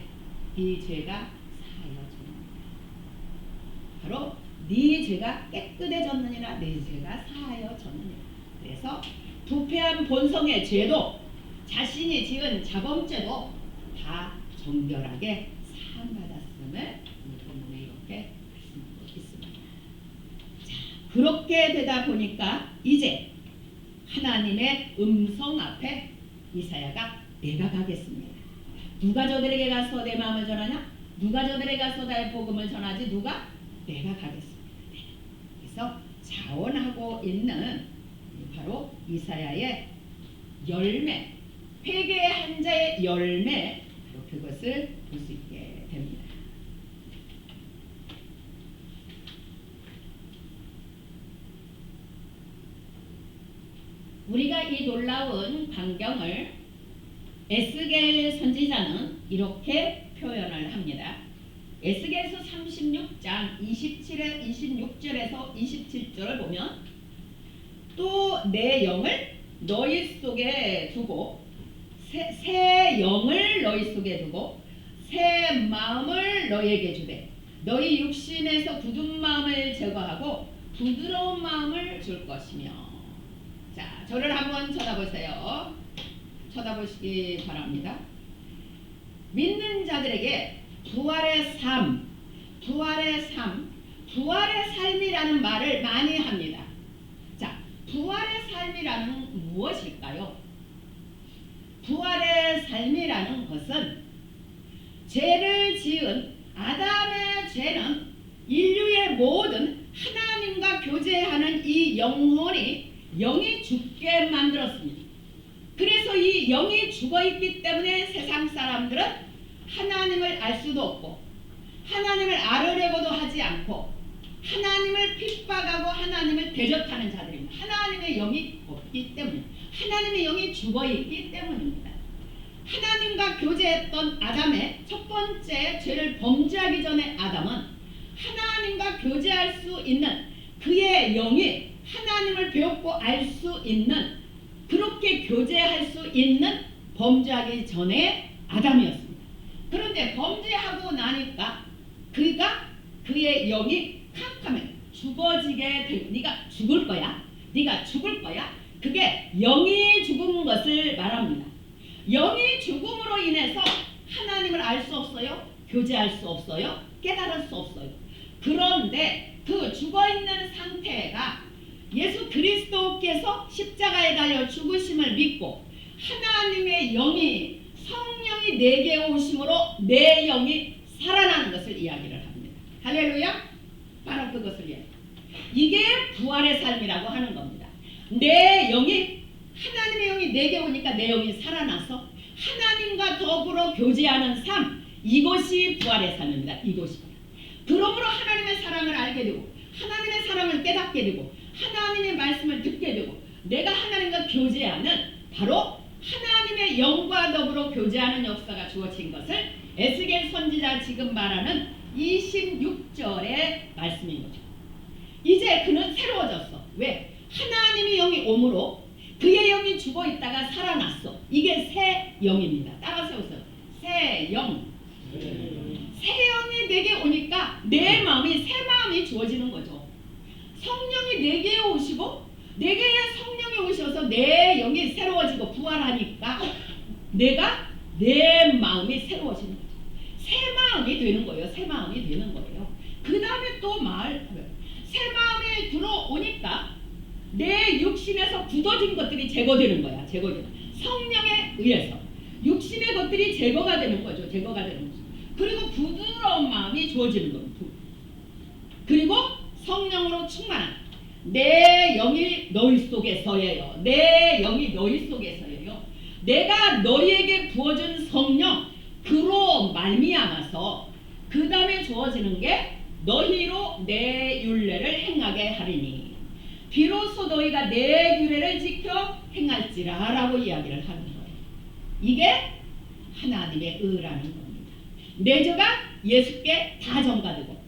이 죄가 사하여 졌느니라. 바로 네 죄가 깨끗해졌느니라 네 죄가 사하여졌느니라. 그래서 부패한 본성의 죄도 자신이 지은 자범죄도 다 정결하게 사함받았음을 본문에 이렇게 말씀하고 있습니다. 자, 그렇게 되다 보니까 이제 하나님의 음성 앞에 이사야가 내가 가겠습니다. 누가 저들에게 가서 내 마음을 전하냐? 누가 저들에게 가서 나의 복음을 전하지? 누가? 내가 가겠습니다. 네. 그래서 자원하고 있는 바로 이사야의 열매, 회개의 한자의 열매, 바로 그것을 볼 수 있게 됩니다. 우리가 이 놀라운 광경을 에스겔 선지자는 이렇게 표현을 합니다. 에스겔서 36장 26절에서 27절을 보면 또 내 영을 너희 속에 두고 새 영을 너희 속에 두고 새 마음을 너희에게 주되 너희 육신에서 굳은 마음을 제거하고 부드러운 마음을 줄 것이며. 자, 저를 한번 쳐다보세요. 쳐다보시기 바랍니다. 믿는 자들에게 부활의 삶, 부활의 삶이라는 말을 많이 합니다. 자, 부활의 삶이라는 무엇일까요? 부활의 삶이라는 것은 죄를 지은 아담의 죄는 인류의 모든 하나님과 교제하는 이 영이 죽게 만들었습니다. 그래서 이 영이 죽어있기 때문에 세상 사람들은 하나님을 알 수도 없고 하나님을 알으려고도 하지 않고 하나님을 핍박하고 하나님을 대적하는 자들입니다. 하나님의 영이 없기 때문에, 하나님의 영이 죽어있기 때문입니다. 하나님과 교제했던 아담의 첫 번째 죄를 범죄하기 전에 아담은 하나님과 교제할 수 있는 그의 영이 하나님을 배웠고 알 수 있는, 그렇게 교제할 수 있는 범죄하기 전에 아담이었습니다. 그런데 범죄하고 나니까 그의 영이 캄캄해 죽어지게 되고, 네가 죽을 거야, 네가 죽을 거야. 그게 영이 죽은 것을 말합니다. 영이 죽음으로 인해서 하나님을 알 수 없어요, 교제할 수 없어요, 깨달을 수 없어요. 그런데 그 죽어있는 상태가 예수 그리스도께서 십자가에 달려 죽으심을 믿고 하나님의 영이, 성령이 내게 오심으로 내 영이 살아나는 것을 이야기를 합니다. 할렐루야. 바로 그것을 이야기합니다. 이게 부활의 삶이라고 하는 겁니다. 내 영이, 하나님의 영이 내게 오니까 내 영이 살아나서 하나님과 더불어 교제하는 삶, 이것이 부활의 삶입니다. 이것이. 그러므로 하나님의 사랑을 알게 되고 하나님의 사랑을 깨닫게 되고 하나님의 말씀을 듣게 되고 내가 하나님과 교제하는, 바로 하나님의 영과 더불어 교제하는 역사가 주어진 것을 에스겔 선지자 지금 말하는 26절의 말씀인 거죠. 이제 그는 새로워졌어. 왜? 하나님의 영이 오므로 그의 영이 죽어 있다가 살아났어. 이게 새 영입니다. 따라 세우세요. 새 영. 새 영이 내게 오니까 내 마음이, 새 마음이 주어지는 거죠. 성령이 내게 오시고, 내게 성령이 오셔서 내 영이 새로워지고 부활하니까 내 마음이 새로워지는 거죠. 새 마음이 되는 거예요. 새 마음이 되는 거예요. 그 다음에 또 새 마음이 들어오니까 내 육신에서 굳어진 것들이 제거되는 거야. 성령에 의해서 육신의 것들이 제거가 되는 거죠. 그리고 부드러운 마음이 주어지는 거예요. 그리고 성령으로 충만한 내 영이 너희 속에서예요. 내 영이 너희 속에서예요. 내가 너희에게 부어준 성령, 그로 말미암아서 그 다음에 주어지는 게 너희로 내 율례를 행하게 하리니 비로소 너희가 내 규례를 지켜 행할지라 라고 이야기를 하는 거예요. 이게 하나님의 의라는 겁니다. 내 죄가 예수께 다 전가되고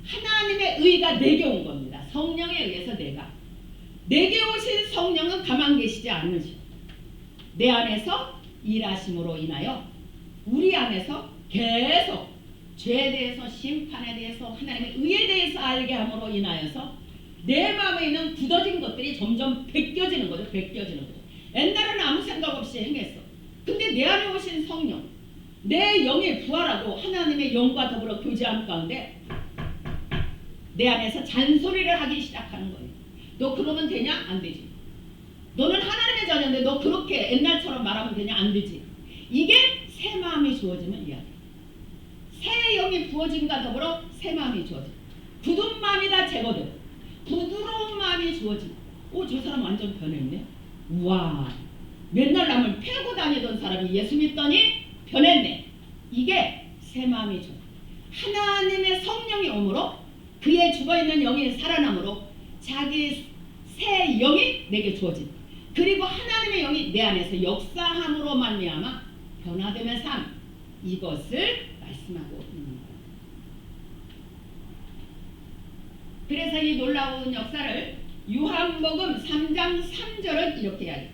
하나님의 의가 내게 온 겁니다. 성령에 의해서 내게 오신 성령은 가만 계시지 않으시고 내 안에서 일하심으로 인하여 우리 안에서 계속 죄에 대해서, 심판에 대해서, 하나님의 의에 대해서 알게 함으로 인하여서 내 마음에 있는 굳어진 것들이 점점 벗겨지는 거죠. 벗겨지는 거죠. 옛날에는 아무 생각 없이 행했어. 근데 내 안에 오신 성령, 내 영이 부활하고 하나님의 영과 더불어 교제함 가운데 내 안에서 잔소리를 하기 시작하는 거예요. 너 그러면 되냐? 안 되지. 너는 하나님의 자녀인데 너 그렇게 옛날처럼 말하면 되냐? 안 되지. 이게 새 마음이 주어지는 이야기. 새 영이 부어짐과 더불어 새 마음이 주어져. 굳은 마음이 다 제거되고 부드러운 마음이 주어지고, 저 사람 완전 변했네. 우와, 맨날 남을 패고 다니던 사람이 예수 믿더니 변했네. 이게 새 마음이 주어져. 하나님의 성령이 오므로 그의 죽어있는 영이 살아남으로 자기 새 영이 내게 주어진다. 그리고 하나님의 영이 내 안에서 역사함으로 말미암아 변화되는 삶, 이것을 말씀하고 있는 거예요. 그래서 이 놀라운 역사를 요한복음 3장 3절은 이렇게 이야기해요.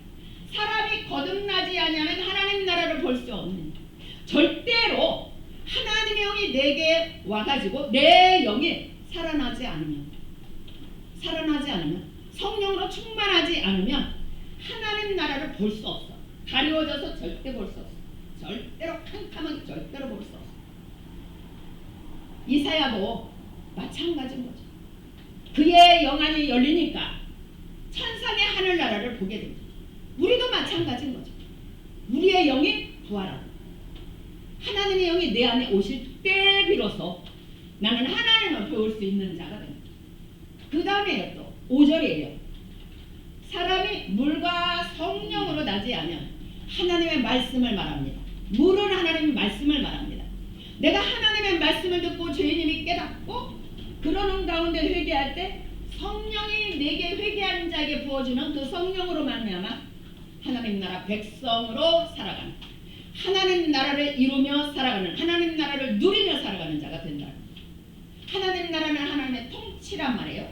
사람이 거듭나지 아니하면 하나님 나라를 볼 수 없는, 절대로 하나님의 영이 내게 와가지고 내 영이 살아나지 않으면 성령으로 충만하지 않으면 하나님 나라를 볼 수 없어. 가려워져서 절대 볼 수 없어. 절대로 캄캄하게 절대로 볼 수 없어. 이사야도 마찬가지인 거죠. 그의 영안이 열리니까 천상의 하늘나라를 보게 됩니다. 우리도 마찬가지인 거죠. 우리의 영이 부활하고 하나님의 영이 내 안에 오실 때 비로소 나는 하나님을 배울 수 있는 자가 됩니다. 그 다음에 또 5절이에요. 사람이 물과 성령으로 나지 않으면 하나님의 말씀을 말합니다. 물은 하나님의 말씀을 말합니다. 내가 하나님의 말씀을 듣고 죄인임이 깨닫고 그러는 가운데 회개할 때 성령이 내게 회개한 자에게 부어주는 그 성령으로 말미암아 하나님 나라 백성으로 살아가는, 하나님 나라를 이루며 살아가는, 하나님 나라를 누리며 살아가는 자가 된다. 하나님 나라는 하나님의 통치란 말이에요.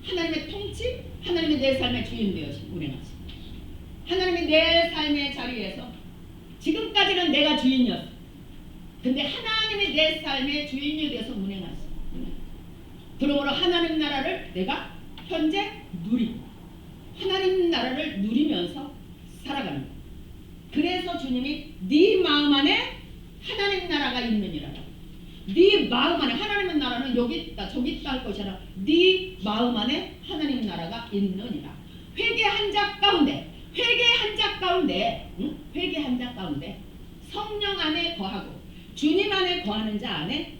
하나님의 통치, 하나님의 내 삶의 주인 되어신 운행하신, 하나님이 내 삶의 자리에서 지금까지는 내가 주인이었어. 근데 하나님이 내 삶의 주인이 되어서 운행하신. 그러므로 하나님 나라를 내가 현재 누리고 하나님 나라를 누리면서 살아가는 거예요. 그래서 주님이 네 마음 안에 하나님 나라가 있느니라. 네 마음 안에 하나님의 나라는 여기 있다 저기 있다 할 것이 아니라 네 마음 안에 하나님 나라가 있느니라. 회개 한 자 가운데 성령 안에 거하고 주님 안에 거하는 자 안에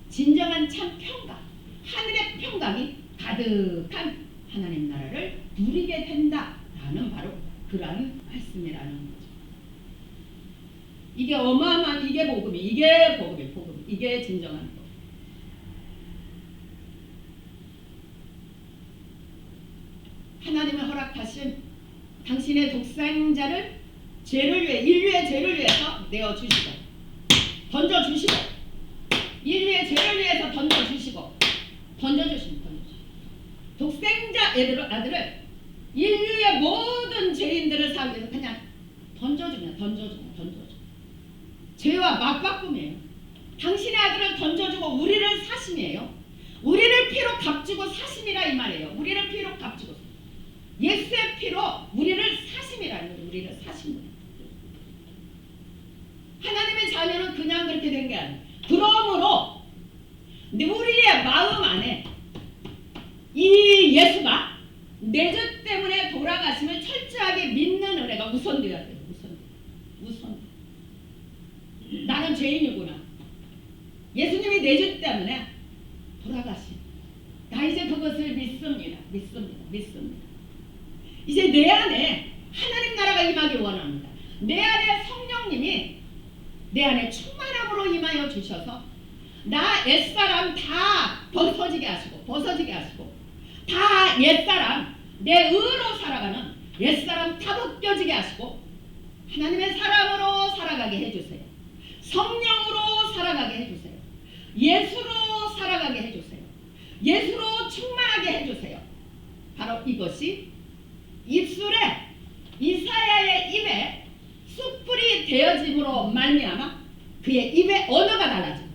진정한 참 평강, 하늘의 평강이 가득한 하나님 나라를 누리게 된다라는 바로 그러한 말씀이라는 거죠. 이게 어마어마한, 이게 복음이, 이게 진정한 복. 하나님의 허락하신 당신의 독생자를 죄를 위해, 인류의 죄를 위해서 내어주시고 던져주시고, 인류의 죄를 위해서 던져주시고 던져주십니다. 독생자 아들을 인류의 모든 죄인들을 살기 위해서 그냥 던져주면 죄와 맞바꿈이에요. 당신의 아들을 던져주고 우리를 사심이에요. 우리를 피로 값주고 사심이라 이 말이에요. 우리를 피로 값주고 예수의 피로 우리를 사심이라는 거예요. 우리를 사심이에요. 하나님의 자녀는 그냥 그렇게 된 게 아니에요. 그러므로 우리의 마음 안에 이 예수가 내 죄 때문에 돌아가심을 철저하게 믿는 은혜가 우선되어야 돼요. 우선. 나는 죄인이구나. 예수님이 내 죄 때문에 돌아가심. 나 이제 그것을 믿습니다. 이제 내 안에 하나님 나라가 임하길 원합니다. 내 안에 성령님이 내 안에 충만함으로 임하여 주셔서 나 옛사람 다 벗어지게 하시고 다 옛사람 내 의로 살아가는 옛사람 다 벗겨지게 하시고 하나님의 사람으로 살아가게 해주세요. 성령으로 살아가게 해주세요. 예수로 살아가게 해주세요. 예수로 충만하게 해주세요. 바로 이것이 입술에 이사야의 입에 숯불이 되어짐으로 말미암아 그의 입의 언어가 달라지고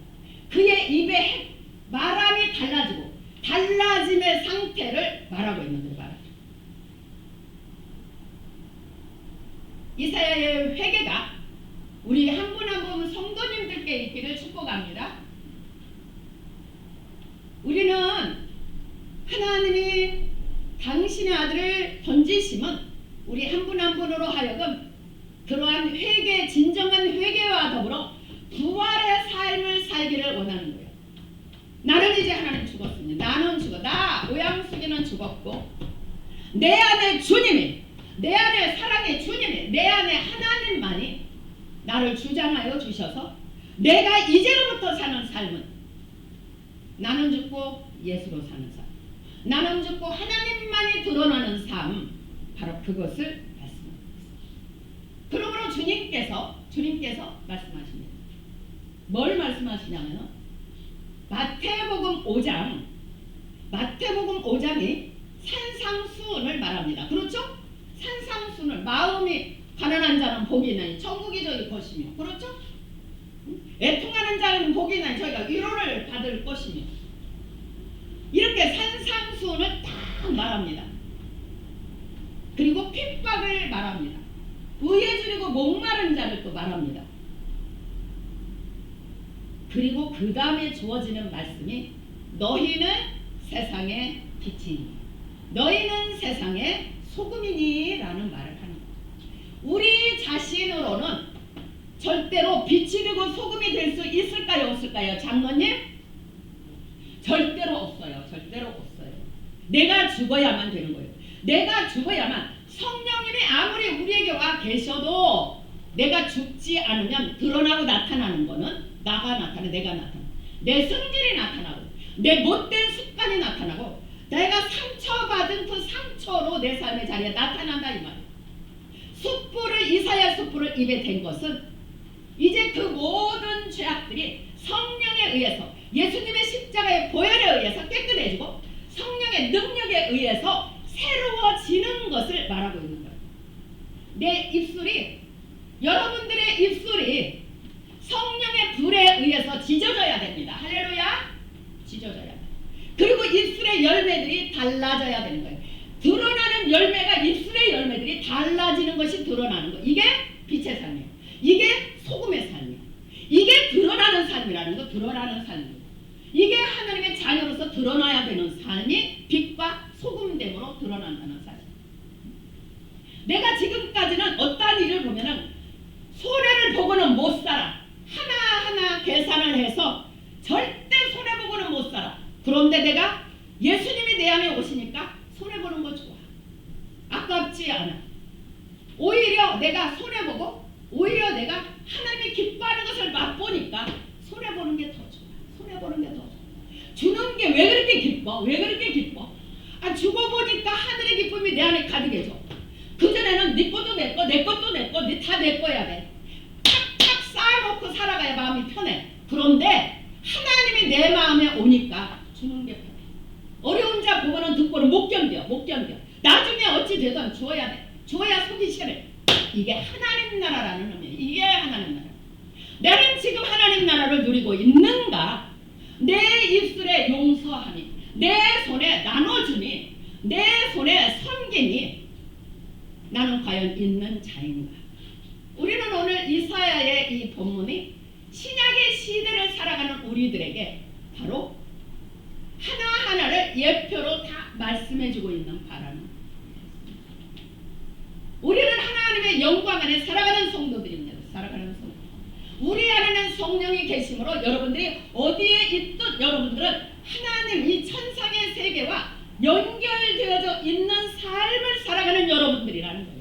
그의 입의 말함이 달라지고 달라짐의 상태를 말하고 있는 거예요. 말하죠. 이사야의 회개가 우리 한 분 한 분 성도님들께 있기를 축복합니다. 우리는 하나님이 당신의 아들을 던지심은 우리 한 분 한 분으로 하여금 그러한 회개, 진정한 회개와 더불어 부활의 삶을 살기를 원하는 거예요. 나는 이제 하나님 죽었습니다. 나는 죽어. 나 오양숙이는 죽었고 내 안에 주님이, 내 안에 사랑의 주님이, 내 안에 하나님만이 나를 주장하여 주셔서 내가 이제로부터 사는 삶은 나는 죽고 예수로 사는 삶, 나는 죽고 하나님만이 드러나는 삶, 바로 그것을 말씀합니다. 그러므로 주님께서 말씀하십니다. 뭘 말씀하시냐면 마태복음 5장이 산상수훈을 말합니다. 그렇죠? 산상수훈을, 마음이 가난한 자는 복이 있나니 천국이 저희 것이며, 그렇죠? 애통하는 자는 복이 있나니 저희가 위로를 받을 것이며, 이렇게 산상수훈을 다 말합니다. 그리고 핍박을 말합니다. 의에 줄이고 목마른 자를 또 말합니다. 그리고 그 다음에 주어지는 말씀이 너희는 세상의 빛이니 너희는 세상의 소금이니 라는 말을 하는 거예요. 우리 자신으로는 절대로 빛이 되고 소금이 될 수 있을까요? 없을까요? 장로님? 절대로 없어요. 절대로 없어요. 내가 죽어야만 되는 거예요. 내가 죽어야만, 성령님이 아무리 우리에게 와 계셔도 내가 죽지 않으면 드러나고 나타나는 거는 나가 나타나, 내가 나타나, 내 성질이 나타나고 내 못된 습관이 나타나고 내가 상처받은 그 상처로 내 삶의 자리에 나타난다 이 말이에요. 숯불을, 이사야 숯불을 입에 댄 것은 이제 그 모든 죄악들이 성령에 의해서, 예수님의 십자가의 보혈에 의해서 깨끗해지고 성령의 능력에 의해서 새로워지는 것을 말하고 있는 거예요. 내 입술이, 여러분들의 입술이 성령의 불에 의해서 지져져야 됩니다. 할렐루야. 지져져야 돼요. 그리고 입술의 열매들이 달라져야 되는 거예요. 드러나는 열매가, 입술의 열매들이 달라지는 것이 드러나는 거예요. 이게 빛의 삶이에요. 이게 소금의 삶이에요. 이게 드러나는 삶이라는 거, 드러나는 삶이에요. 이게 하나님의 자녀로서 드러나야 되는 삶이 빛과 소금됨으로 드러난다는 사실. 내가 지금까지는 어떠한 일을 보면은 손해를 보고는 못 살아. 하나하나 계산을 해서 절대 손해보고는 못 살아. 그런데 내가 예수님이 내 안에 오시니까 손해보는 거 좋아. 아깝지 않아. 오히려 내가 손해보고, 오히려 내가 하나님이 기뻐하는 것을 맛보니까 손해보는 게 더 좋아. 손해보는 게 더 좋아. 주는 게 왜 그렇게 기뻐? 왜 그렇게 기뻐? 아, 주고 보니까 하늘의 기쁨이 내 안에 가득해져. 그전에는 네 것도 내 거, 내 것도 내 거, 다 내 거야 돼. 탁탁 쌓아놓고 살아가야 마음이 편해. 그런데 하나님이 내 마음에 오니까 주는 게 편해. 어려운 자 보고는 듣고는 못 견뎌. 나중에 어찌 되든 주어야 돼. 주어야 속이 시원해. 이게 하나님 나라라는 의미예요. 이게 하나님 나라. 나는 지금 하나님 나라를 누리고 있는가? 내 입술에 용서하니, 내 손에 나눠주니, 내 손에 섬기니 나는 과연 있는 자인가? 우리는 오늘 이사야의 이 본문이 신약의 시대를 살아가는 우리들에게 바로 하나하나를 예표로 다 말씀해주고 있는 바라는, 우리는 하나님의 영광 안에 살아가는 성도들입니다. 살아가는 성도. 우리 안에는 성령이 계심으로 여러분들이 어디에 있든 여러분들은 하나님 이 천상의 세계와 연결되어져 있는 삶을 살아가는 여러분들이라는 거예요.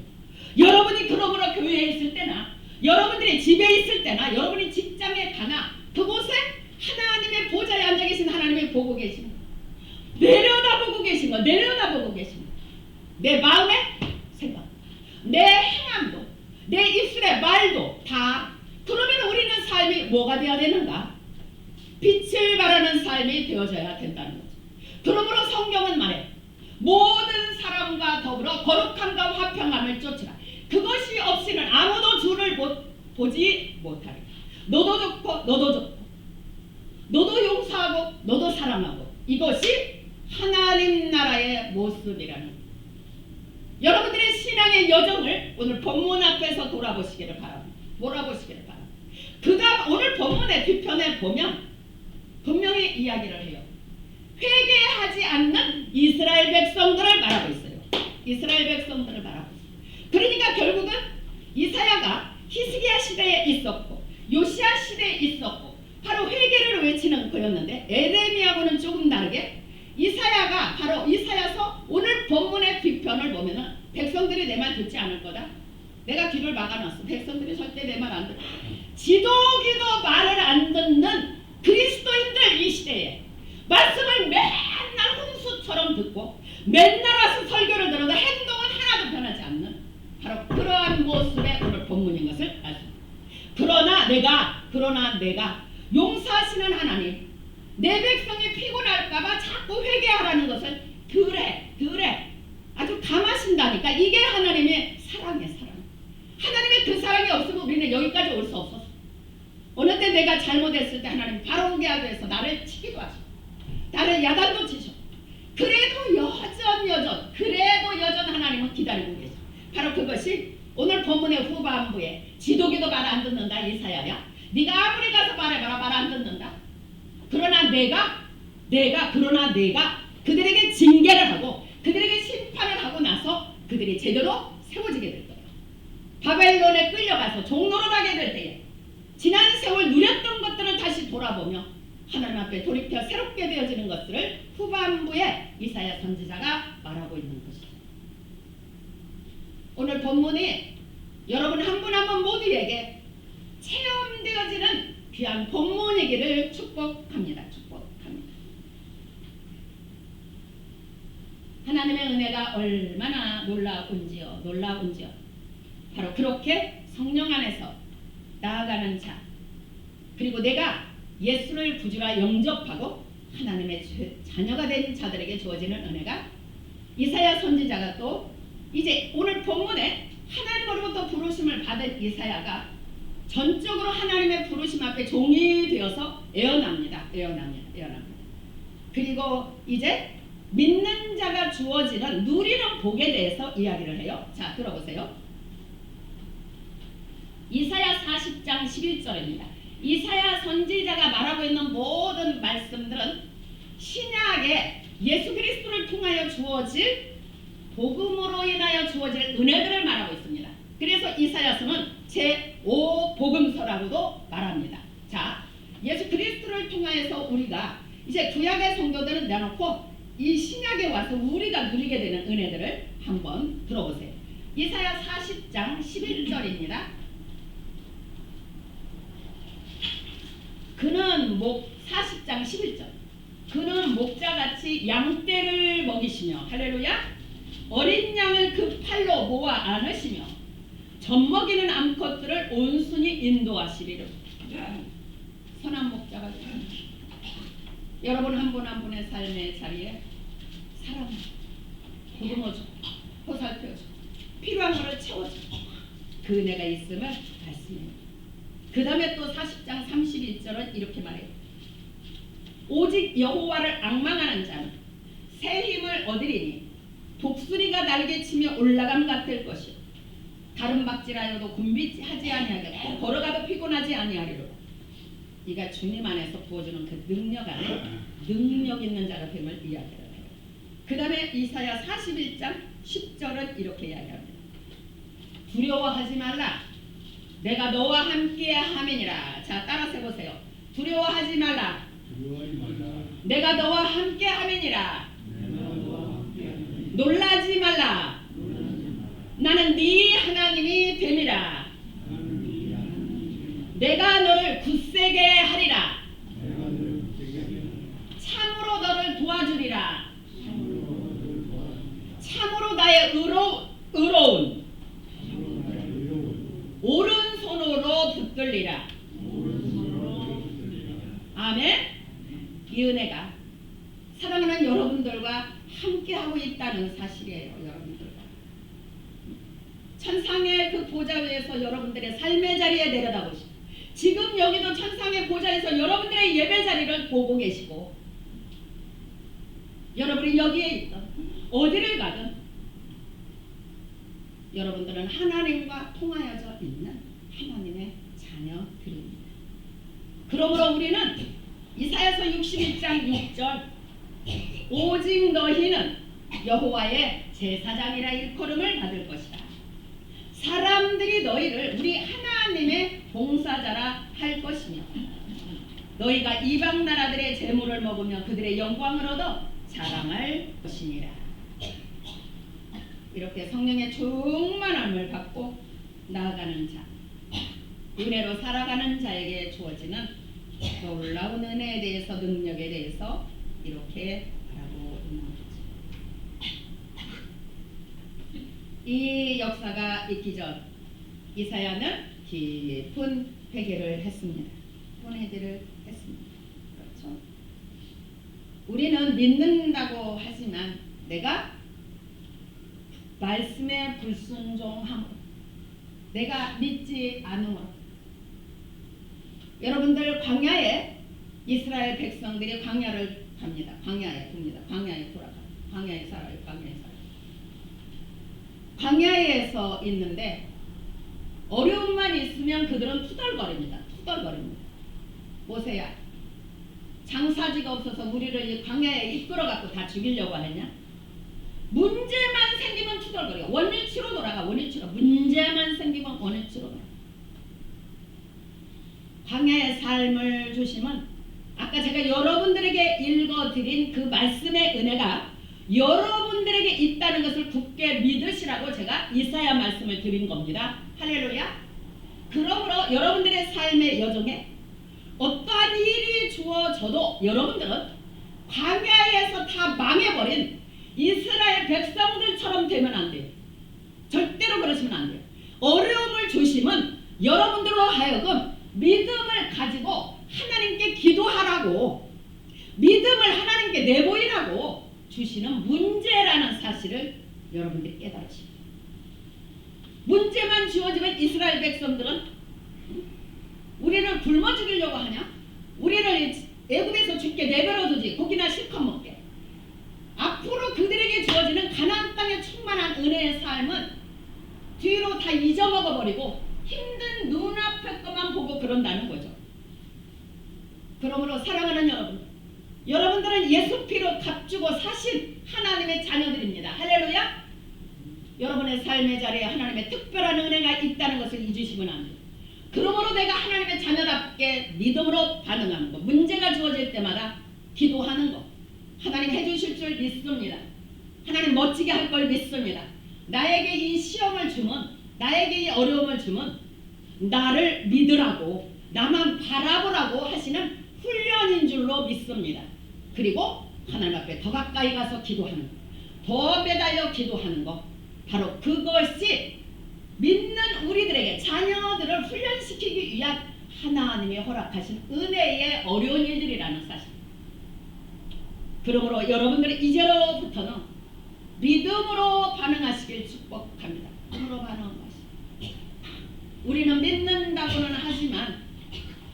여러분이 그러므로 교회에 있을 때나, 여러분들이 집에 있을 때나, 여러분이 직장에 가나 그곳에 하나님의 보좌에 앉아 계신 하나님이 보고 계신 거예요. 내려다보고 계신 거예요. 내려다보고 계신 거예요. 내 마음의 생각, 내 행함도, 내 입술의 말도 다. 그러면 우리는 삶이 뭐가 되어야 되는가? 빛을 발하는 삶이 되어져야 된다는 거죠. 그러므로 성경은 말해, 모든 사람과 더불어 거룩함과 화평함을 쫓으라. 그것이 없이는 아무도 주를 보지 못하리라. 너도 좋고 너도 좋고 너도 용서하고 너도 사랑하고 이것이 하나님 나라의 모습이라는 여러분들의 신앙의 여정을 오늘 본문 앞에서 돌아보시기를 바랍니다. 몰아보시기를 바랍니다. 그가 오늘 본문의 뒤편에 보면 분명히 이야기를 해요. 회개하지 않는 이스라엘 백성들을 말하고 있어요. 이스라엘 백성들을 말하고 있어요. 그러니까 결국은 이사야가 히스기야 시대에 있었고 요시야 시대에 있었고 바로 회개를 외치는 거였는데 에레미야하고는 조금 다르게 이사야가 바로 이사야서 오늘 본문의 뒤편을 보면은 백성들이 내 말 듣지 않을 거다. 내가 귀를 막아놨어. 백성들이 절대 내 말 안 들어. 지도기도 말을 안 듣는 그리스도인들 이 시대에 말씀을 맨날 홍수처럼 듣고 맨날 와서 설교를 들어도 행동은 하나도 변하지 않는 바로 그러한 모습의 오늘 본문인 것을 알 수 있습니다. 그러나 내가 용서하시는 하나님 내 백성이 피곤할까봐 자꾸 회개하라는 것을 덜해 아주 감하신다니까. 이게 하나님의 사랑이에요. 사랑. 하나님의 그 사랑이 없으면 우리는 여기까지 올 수 없었어. 어느 때 내가 잘못했을 때 하나님 바로 오게 하기 위해서 나를 치기도 하시고 나를 야단도 치셔. 그래도 여전 하나님은 기다리고 계셔. 바로 그것이 오늘 본문의 후반부에 지도기도 말 안 듣는다 이사야야. 네가 아무리 가서 말해봐라 말 안 듣는다. 그러나 내가 그들에게 징계를 하고 그들에게 심판을 하고 나서 그들이 제대로 세워지게 될 거야. 바벨론에 끌려가서 종노릇하게 될 때에 지난 세월 누렸던 것들을 다시 돌아보며 하나님 앞에 돌이켜 새롭게 되어지는 것들을 후반부에 이사야 선지자가 말하고 있는 것이다. 오늘 본문이 여러분 한 분 한 분 모두에게 체험되어지는 귀한 본문이기를 축복합니다. 하나님의 은혜가 얼마나 놀라운지요. 바로 그렇게 성령 안에서 나아가는 자, 그리고 내가 예수를 구주라 영접하고 하나님의 자녀가 된 자들에게 주어지는 은혜가 이사야 선지자가 또 이제 오늘 본문에 하나님으로부터 부르심을 받은 이사야가 전적으로 하나님의 부르심 앞에 종이 되어서 애원합니다. 그리고 이제 믿는 자가 주어지는 누리는 복에 대해서 이야기를 해요. 자, 들어보세요. 이사야 40장 11절입니다. 이사야 선지자가 말하고 있는 모든 말씀들은 신약에 예수 그리스도를 통하여 주어질 복음으로 인하여 주어질 은혜들을 말하고 있습니다. 그래서 이사야서는 제5복음서라고도 말합니다. 자, 예수 그리스도를 통하여서 우리가 이제 구약의 성도들은 내놓고 이 신약에 와서 우리가 누리게 되는 은혜들을 한번 들어보세요. 이사야 40장 11절입니다. 그는 40장 11절. 그는 목자같이 양떼를 먹이시며 할렐루야 어린 양을 그 팔로 모아 안으시며 젖먹이는 암컷들을 온순히 인도하시리라. 선한 목자가 됩니다. 여러분 한 분 한 분의 삶의 자리에 사랑하고 보듬어주고 보살펴주고 필요한 것을 채워주고 그 은혜가 있음을 말씀해요. 그 다음에 또 40장 31절은 이렇게 말해요. 오직 여호와를 앙망하는 자는 새 힘을 얻으리니 독수리가 날개치며 올라감 같을 것이요 다른 박질하여도 곤비하지 아니하겠고 걸어가도 피곤하지 아니하리로. 네가 주님 안에서 부어주는 그 능력 안에 능력 있는 자가 됨을 이야기를 해요. 그 다음에 이사야 41장 10절은 이렇게 이야기합니다. 두려워하지 말라. 내가 너와 함께 함이니라. 자, 따라서 해보세요. 두려워하지 말라. 내가 너와 함께 함이니라. 놀라지 말라. 나는 네 하나님이 됨이라. 내가 너를 굳세게 하리라. 참으로 너를 도와주리라. 참으로 나의 의로운 오른손으로 붙들리라. 아멘. 이 은혜가 사랑하는 여러분들과 함께하고 있다는 사실이에요. 여러분들과 천상의 그 보좌 위에서 여러분들의 삶의 자리에 내려다보시고 지금 여기도 천상의 보좌에서 여러분들의 예배 자리를 보고 계시고 여러분이 여기에 있든 어디를 가든 여러분들은 하나님과 통하여져 있는 하나님의 자녀들입니다. 그러므로 우리는 이사야서 61장 6절 오직 너희는 여호와의 제사장이라 일컬음을 받을 것이다. 사람들이 너희를 우리 하나님의 봉사자라 할 것이며 너희가 이방 나라들의 재물을 먹으며 그들의 영광을 얻어 자랑할 것이니라. 이렇게 성령의 충만함을 받고 나아가는 자, 은혜로 살아가는 자에게 주어지는 놀라운 은혜에 대해서, 능력에 대해서 이렇게 말하고 있는 거죠. 이 역사가 있기 전 이사야는 깊은 회개를 했습니다. 깊은 회개를 했습니다. 그렇죠? 우리는 믿는다고 하지만 내가 말씀에 불순종함으로, 내가 믿지 않음으로, 여러분들 광야에 이스라엘 백성들이 광야를 갑니다. 광야에 둡니다. 광야에 돌아가요. 광야에 살아요. 광야에 살아요. 광야에서 있는데 어려움만 있으면 그들은 투덜거립니다. 투덜거립니다. 모세야, 장사지가 없어서 우리를 이 광야에 이끌어갖고 다 죽이려고 하느냐? 문제만 생기면 투덜거려. 원위치로 돌아가. 원위치로. 문제만 생기면 원위치로 돌아가. 광야의 삶을 주심은 아까 제가 여러분들에게 읽어드린 그 말씀의 은혜가 여러분들에게 있다는 것을 굳게 믿으시라고 제가 이사야 말씀을 드린 겁니다. 할렐루야. 그러므로 여러분들의 삶의 여정에 어떠한 일이 주어져도 여러분들은 광야에서 다 망해버린 이스라엘 백성들처럼 되면 안 돼요. 절대로 그러시면 안 돼요. 어려움을 주심은 여러분들로 하여금 믿음을 가지고 하나님께 기도하라고, 믿음을 하나님께 내보이라고 주시는 문제라는 사실을 여러분들이 깨달으십니다. 문제만 주어지면 이스라엘 백성들은 우리를 굶어 죽이려고 하냐? 우리를 애굽에서 죽게 내버려두지, 고기나 실컷 먹게. 앞으로 그들에게 주어지는 가나안 땅에 충만한 은혜의 삶은 뒤로 다 잊어먹어버리고 힘든 눈앞의 것만 보고 그런다는 거죠. 그러므로 사랑하는 여러분, 여러분들은 예수 피로 값주고 사신 하나님의 자녀들입니다. 할렐루야. 여러분의 삶의 자리에 하나님의 특별한 은혜가 있다는 것을 잊으시면 안 돼요. 그러므로 내가 하나님의 자녀답게 믿음으로 반응하는 것, 문제가 주어질 때마다 기도하는 것, 하나님 해주실 줄 믿습니다. 하나님 멋지게 할 걸 믿습니다. 나에게 이 시험을 주면, 나에게 이 어려움을 주면 나를 믿으라고, 나만 바라보라고 하시는 훈련인 줄로 믿습니다. 그리고 하나님 앞에 더 가까이 가서 기도하는 것, 더 매달려 기도하는 것, 바로 그것이 믿는 우리들에게, 자녀들을 훈련시키기 위한 하나님이 허락하신 은혜의 어려운 일들이라는 사실. 그러므로 여러분들이 이제로부터는 믿음으로 반응하시길 축복합니다. 믿음으로 반응하시길. 우리는 믿는다고는 하지만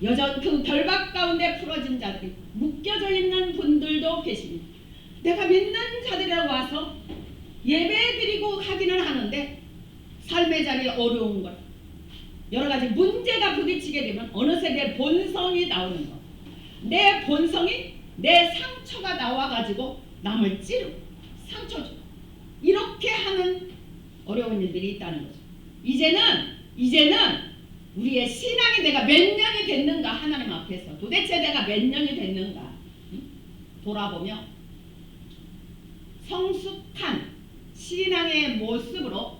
여전 그 결박 가운데 풀어진 자들이 묶여져 있는 분들도 계십니다. 내가 믿는 자들이라고 와서 예배드리고 하기는 하는데 삶의 자리에 어려운 것, 여러 가지 문제가 부딪히게 되면 어느새 내 본성이 나오는 것, 내 본성이 내 상처가 나와가지고 남을 찌르고 상처 주고 이렇게 하는 어려운 일들이 있다는 거죠. 이제는 우리의 신앙이 내가 몇 년이 됐는가, 하나님 앞에서 도대체 내가 몇 년이 됐는가 돌아보며 성숙한 신앙의 모습으로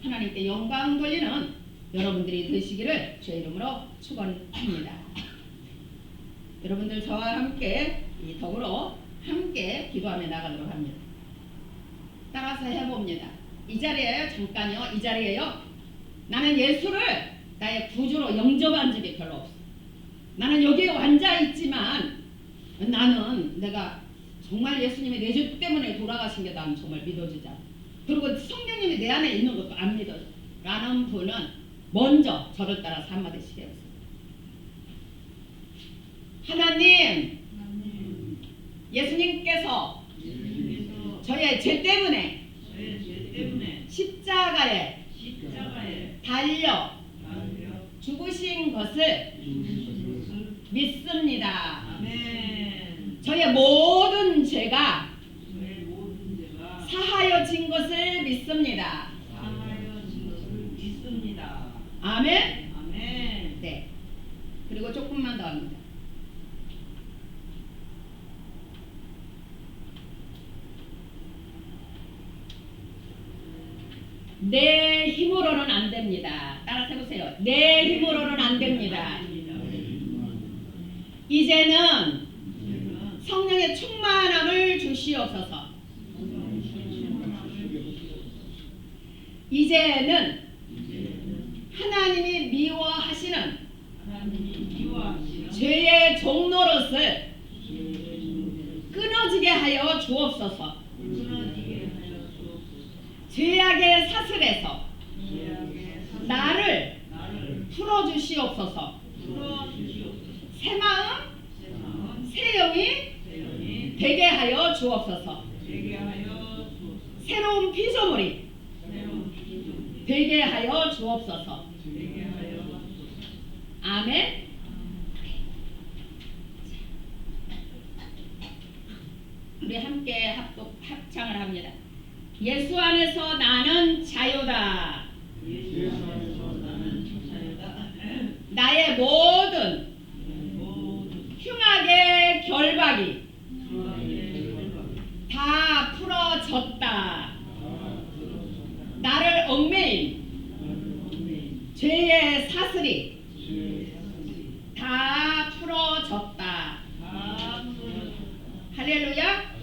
하나님께 영광 돌리는 여러분들이 되시기를 주의 이름으로 축원합니다. 여러분들 저와 함께 더불어 함께 기도하며 나가도록 합니다. 따라서 해봅니다. 이 자리에요. 잠깐요. 이 자리에요. 나는 예수를 나의 구주로 영접한 적이 별로 없어. 나는 여기에 앉아있지만 나는 내가 정말 예수님이 내 죄 때문에 돌아가신 게 난 정말 믿어지지 않아. 그리고 성령님이 내 안에 있는 것도 안 믿어져. 라는 분은 먼저 저를 따라서 한마디씩 해보세요. 하나님, 예수님께서 저의 죄 때문에 십자가에 달려 죽으신 것을 믿습니다. 저의 모든 죄가 사하여진 것을 믿습니다. 아멘. 네. 그리고 조금만 더 합니다. 내 힘으로는 안 됩니다. 따라서 해보세요. 내 힘으로는 안 됩니다. 이제는 성령의 충만함을 주시옵소서. 이제는 하나님이 미워하시는 죄의 종노릇을 끊어지게 하여 주옵소서. 죄악의 사슬에서 나를 풀어주시옵소서. 새 마음, 새 영이 되게 하여 주옵소서. 새로운 피조물이 되게 하여 주옵소서. 아멘. 우리 함께 합창을 합니다. 예수 안에서 나는 자유다. 나의 모든 흉악의 결박이 다 풀어졌다. 나를 얽매인 죄의 사슬이 다 풀어졌다. 할렐루야.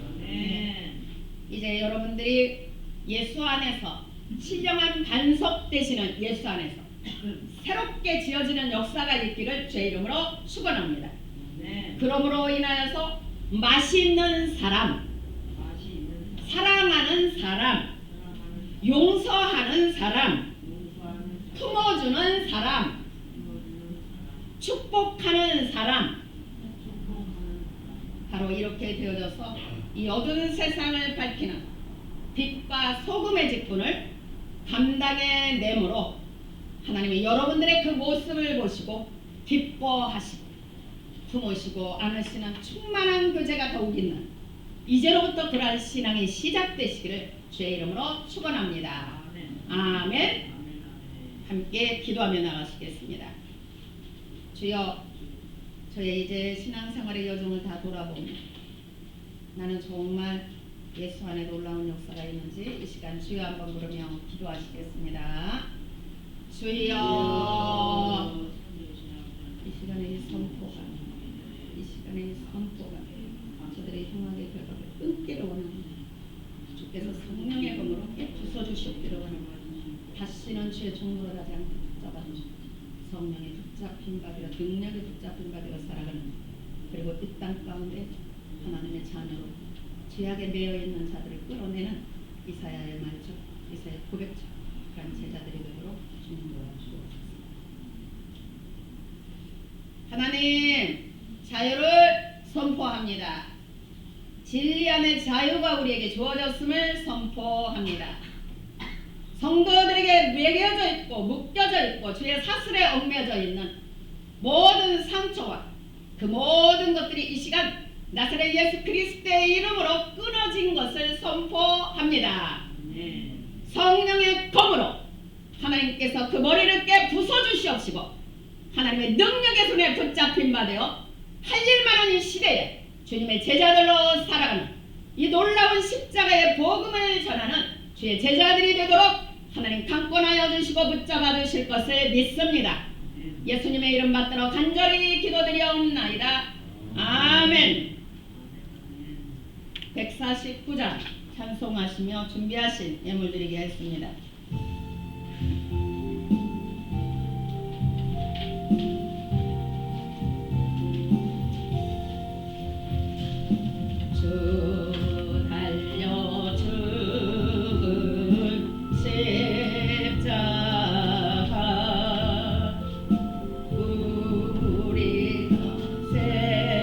이제 여러분들이 예수 안에서 신령한 반석 되시는 예수 안에서 새롭게 지어지는 역사가 있기를 주의 이름으로 축원합니다. 그러므로 인하여서 맛있는 사람, 사랑하는 사람, 용서하는 사람, 품어주는 사람, 축복하는 사람, 바로 이렇게 되어져서 이 어두운 세상을 밝히는 빛과 소금의 직분을 감당해 내므로 하나님이 여러분들의 그 모습을 보시고 기뻐하시고 품으시고 안으시는 충만한 교제가 더욱 있는 이제로부터 그러한 신앙이 시작되시기를 주의 이름으로 축원합니다. 아멘. 함께 기도하며 나가시겠습니다. 주여, 저의 이제 신앙생활의 여정을 다 돌아보며 나는 정말 예수 안에 놀라운 역사가 있는지 이 시간 주여 한번 부르며 기도하시겠습니다. 주여, 이 시간에 이 선포가 저들의 흉악의 결박을 끊기를 원합니다. 주께서 성령의 검으로 부숴주시기를 원합니다. 다시는 주의 종로를 하지 않고 붙잡아주시고 성령의 붙잡힌 바되어 능력의 붙잡힌 바되어 살아가는, 그리고 이 땅 가운데 하나님의 자녀로 죄악에 매여있는 자들을 끌어내는 이사야의 말처럼, 이사야의 고백처럼 그런 제자들이 되도록 주님 도와주옵소서. 하나님, 자유를 선포합니다. 진리 안의 자유가 우리에게 주어졌음을 선포합니다. 성도들에게 매겨져 있고 묶여져 있고 주의 사슬에 얽매여져 있는 모든 상처와 그 모든 것들이 이 시간 나사렛 예수 그리스도의 이름으로 끊어진 것을 선포합니다. 성령의 검으로 하나님께서 그 머리를 깨 부숴주시옵시고 하나님의 능력의 손에 붙잡힌 바 되어 할일만한 이 시대에 주님의 제자들로 살아가는 이 놀라운 십자가의 복음을 전하는 주의 제자들이 되도록 하나님 강권하여 주시고 붙잡아 주실 것을 믿습니다. 예수님의 이름 받들어 간절히 기도드리옵나이다. 아멘. 149장 찬송하시며 준비하신 예물 드리게 했습니다. 주 달려 죽은 십자가 우리 것에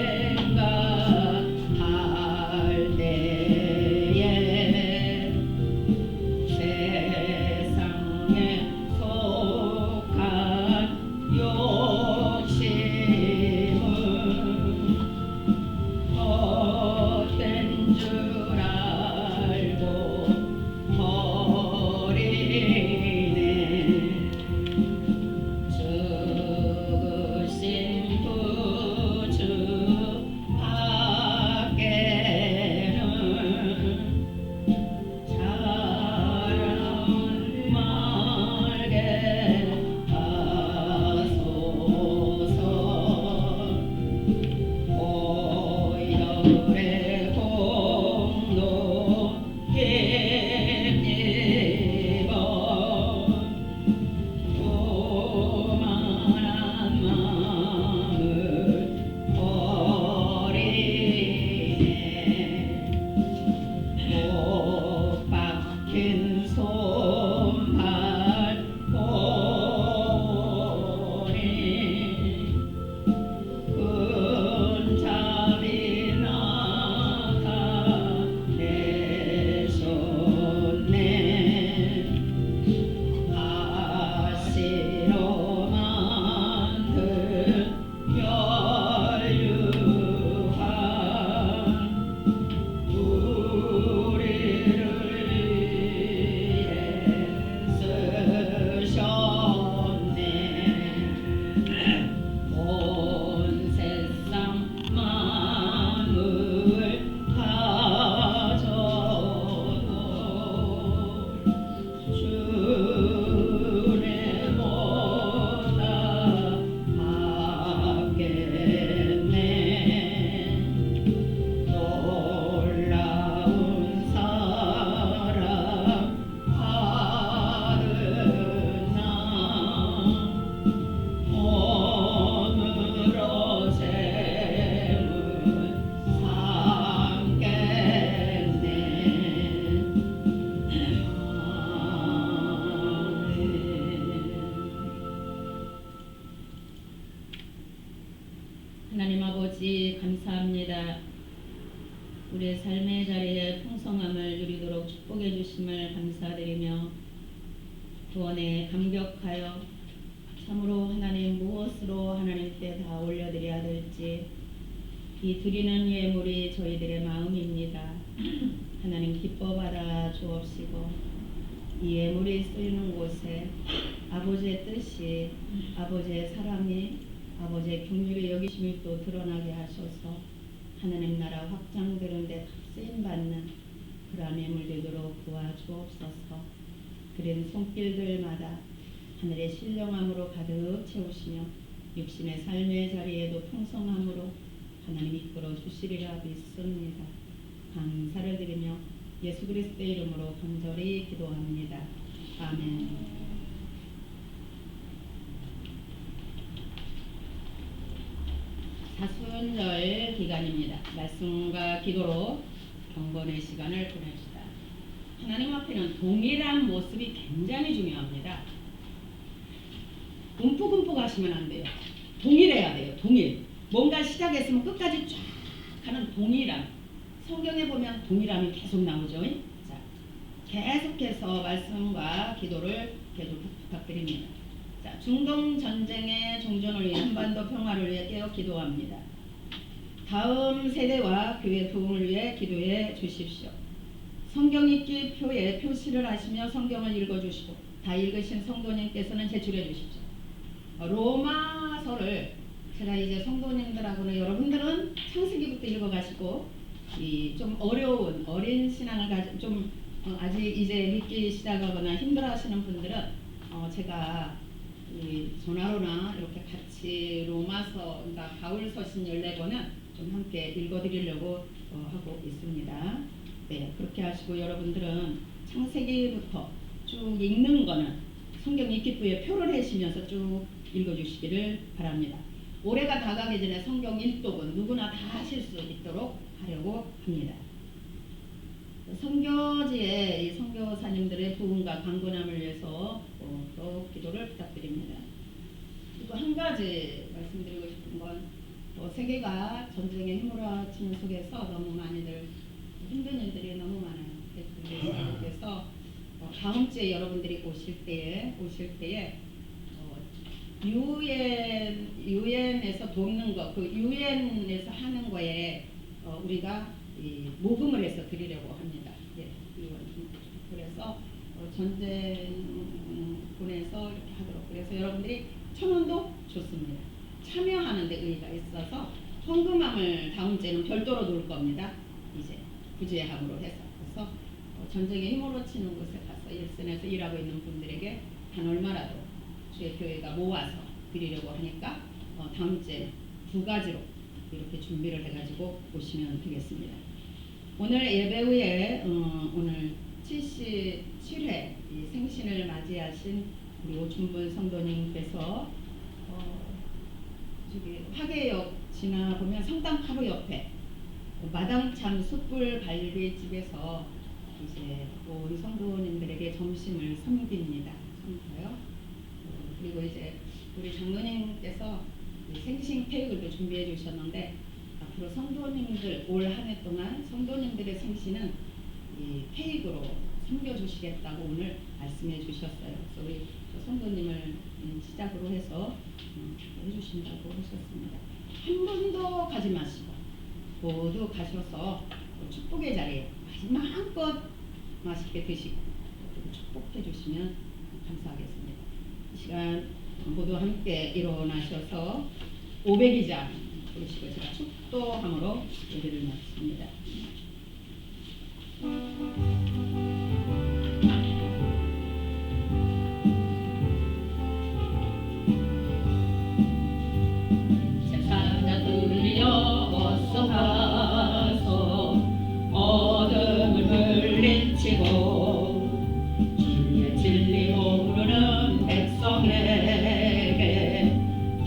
감사합니다. 우리의 삶의 자리에 풍성함을 누리도록 축복해 주심을 감사드리며 구원에 감격하여 참으로 하나님 무엇으로 하나님께 다 올려드려야 될지 이 드리는 예물이 저희들의 마음입니다. 하나님 기뻐 받아 주옵시고 이 예물이 쓰이는 곳에 아버지의 뜻이 아버지의 사랑이 아버지의 긍휼의 여기심이 또 드러나게 하셔서 하나님 나라 확장되는 데 쓰임받는 그러한 예물 되도록 도와주옵소서. 그런 손길들마다 하늘의 신령함으로 가득 채우시며 육신의 삶의 자리에도 풍성함으로 하나님 이끌어 주시리라 믿습니다. 감사를 드리며 예수 그리스도의 이름으로 간절히 기도합니다. 아멘. 사순절 기간입니다. 말씀과 기도로 경건의 시간을 보냅시다. 하나님 앞에는 동일한 모습이 굉장히 중요합니다. 움푹움푹 하시면 안 돼요. 동일해야 돼요. 동일. 뭔가 시작했으면 끝까지 쫙 하는 동일함. 성경에 보면 동일함이 계속 나오죠. 자, 계속해서 말씀과 기도를 계속 부탁드립니다. 자, 중동 전쟁의 종전을 위해 한반도 평화를 위해 깨어 기도합니다. 다음 세대와 교회 부흥을 위해 기도해 주십시오. 성경 읽기 표에 표시를 하시며 성경을 읽어주시고 다 읽으신 성도님께서는 제출해 주십시오. 로마서를 제가 이제 성도님들하고는 여러분들은 창세기부터 읽어가시고 이 좀 어려운 어린 신앙을 가진 좀 아직 이제 믿기 시작하거나 힘들어하시는 분들은 제가 이 전화로나 이렇게 같이 로마서 그러니까 바울서신 14권은 좀 함께 읽어드리려고 하고 있습니다. 네, 그렇게 하시고 여러분들은 창세기부터 쭉 읽는 거는 성경 읽기부에 표를 해시면서 쭉 읽어주시기를 바랍니다. 올해가 다가기 전에 성경 일독은 누구나 다 하실 수 있도록 하려고 합니다. 선교지의 이 선교사님들의 부흥과 강건함을 위해서 또 기도를 부탁드립니다. 그리고 한 가지 말씀드리고 싶은 건 세계가 전쟁의 휘몰아치는 속에서 너무 많이들 힘든 일들이 너무 많아요. 그래서 다음 주에 여러분들이 오실 때에 유엔에서 돕는 거, 그 유엔에서 하는 거에 우리가 모금을 해서 드리려고 합니다. 예, 그래서 전쟁군에서 이렇게 하도록. 그래서 여러분들이 1,000원도 좋습니다. 참여하는 데 의의가 있어서 헌금함을 다음 주에는 별도로 놓을 겁니다. 이제 구제함으로 해서. 그래서 전쟁에 휘몰아치는 곳에 가서 일선에서 일하고 있는 분들에게 단 얼마라도 주의 교회가 모아서 드리려고 하니까 다음 주에 2가지로 이렇게 준비를 해가지고 오시면 되겠습니다. 오늘 예배 후에 오늘 77회 생신을 맞이하신 우리 오춘분 성도님께서 저기 화계역 지나보면 성당 바로 옆에 마당참 숯불 갈비집에서 이제 우리 성도님들에게 점심을 섬깁니다. 섬겨요. 그리고 이제 우리 장로님께서 생신 케이크도 준비해 주셨는데 앞으로 성도님들 올 한 해 동안 성도님들의 생신은 이 케이크로 섬겨주시겠다고 오늘 말씀해 주셨어요. 그래서 우리 성도님을 시작으로 해서 해주신다고 하셨습니다. 한 번도 가지 마시고 모두 가셔서 축복의 자리에 마음껏 맛있게 드시고 축복해 주시면 감사하겠습니다. 이 시간 모두 함께 일어나셔서 500이자 부르시고 제가 축도함으로 예배를 마칩니다. 제사장들이여 어서 가서 어둠을 물리치고 주의 진리로 부르는 백성에게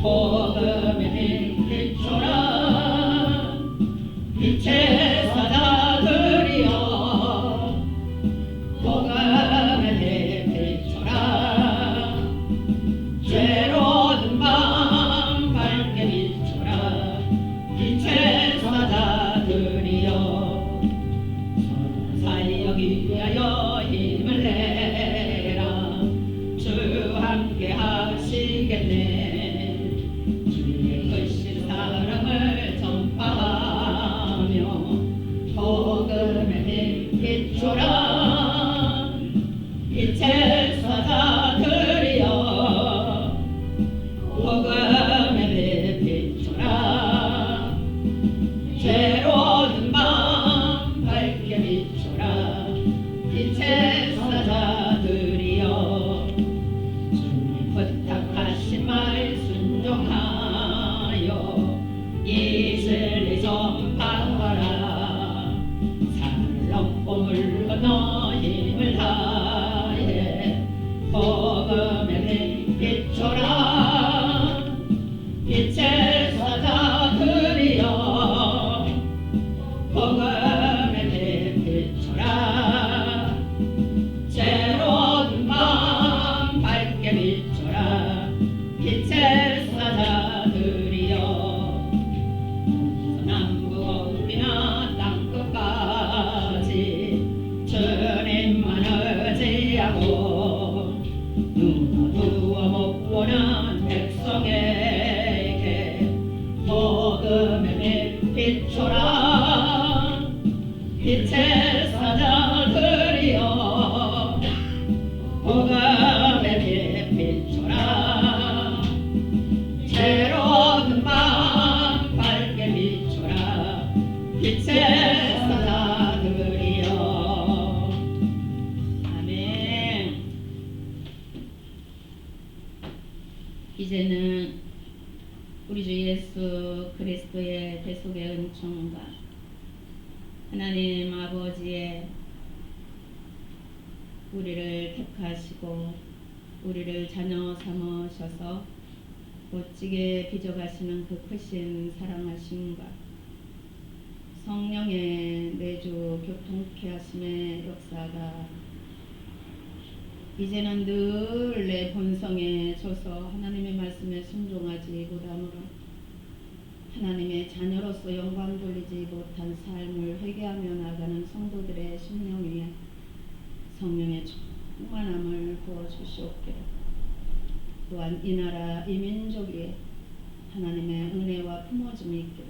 복음의 빛 비춰라 빛의 사랑 빛의 사자들이여 복음의 빛 비춰라 괴로운 마음 밝게 비춰라 빛의 사자들이여 주님 부탁하신 말 순종하여 이 진리 전파하라 살롱 봄을 건너 힘을 다해 복음의 빛 비춰라 빛의 사자들이여 복음의 빛 비춰라 새로운 마음 밝게 비춰라 빛의 사자들이여 남부 어디나 땅끝까지 주님만 의지하고 눈 어두워 못 보는 백성에게 복음의 빛 비춰라 빛의 사자들이여 복음의 빛 비춰라 새로운 마음 밝게 비춰라 빛의 사자들이여 아멘. 이제는 우리 주 예수 그리스도의 대속의 은총과 하나님 아버지의 우리를 택하시고 우리를 자녀 삼으셔서 멋지게 빚어가시는 그 크신 사랑하심과 성령의 내주 교통케 하심의 역사가 이제는 늘 내 본성에 져서 하나님의 말씀에 순종하지 못함으로 하나님의 자녀로서 영광 돌리지 못한 삶을 회개하며 나가는 성도들의 심령 위에 성령의 충만함을 부어주시옵기를 또한 이 나라 이 민족 위에 하나님의 은혜와 품어짐이 있기를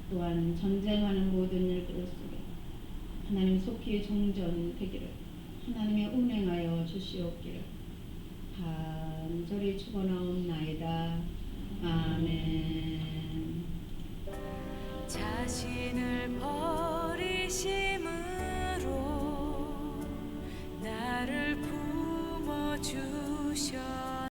또한 전쟁하는 모든 일들 속에 하나님 속히 종전되기를 하나님의 운행하여 주시옵기를 간절히 축원하옵나이다. 아멘. 자신을 버리심은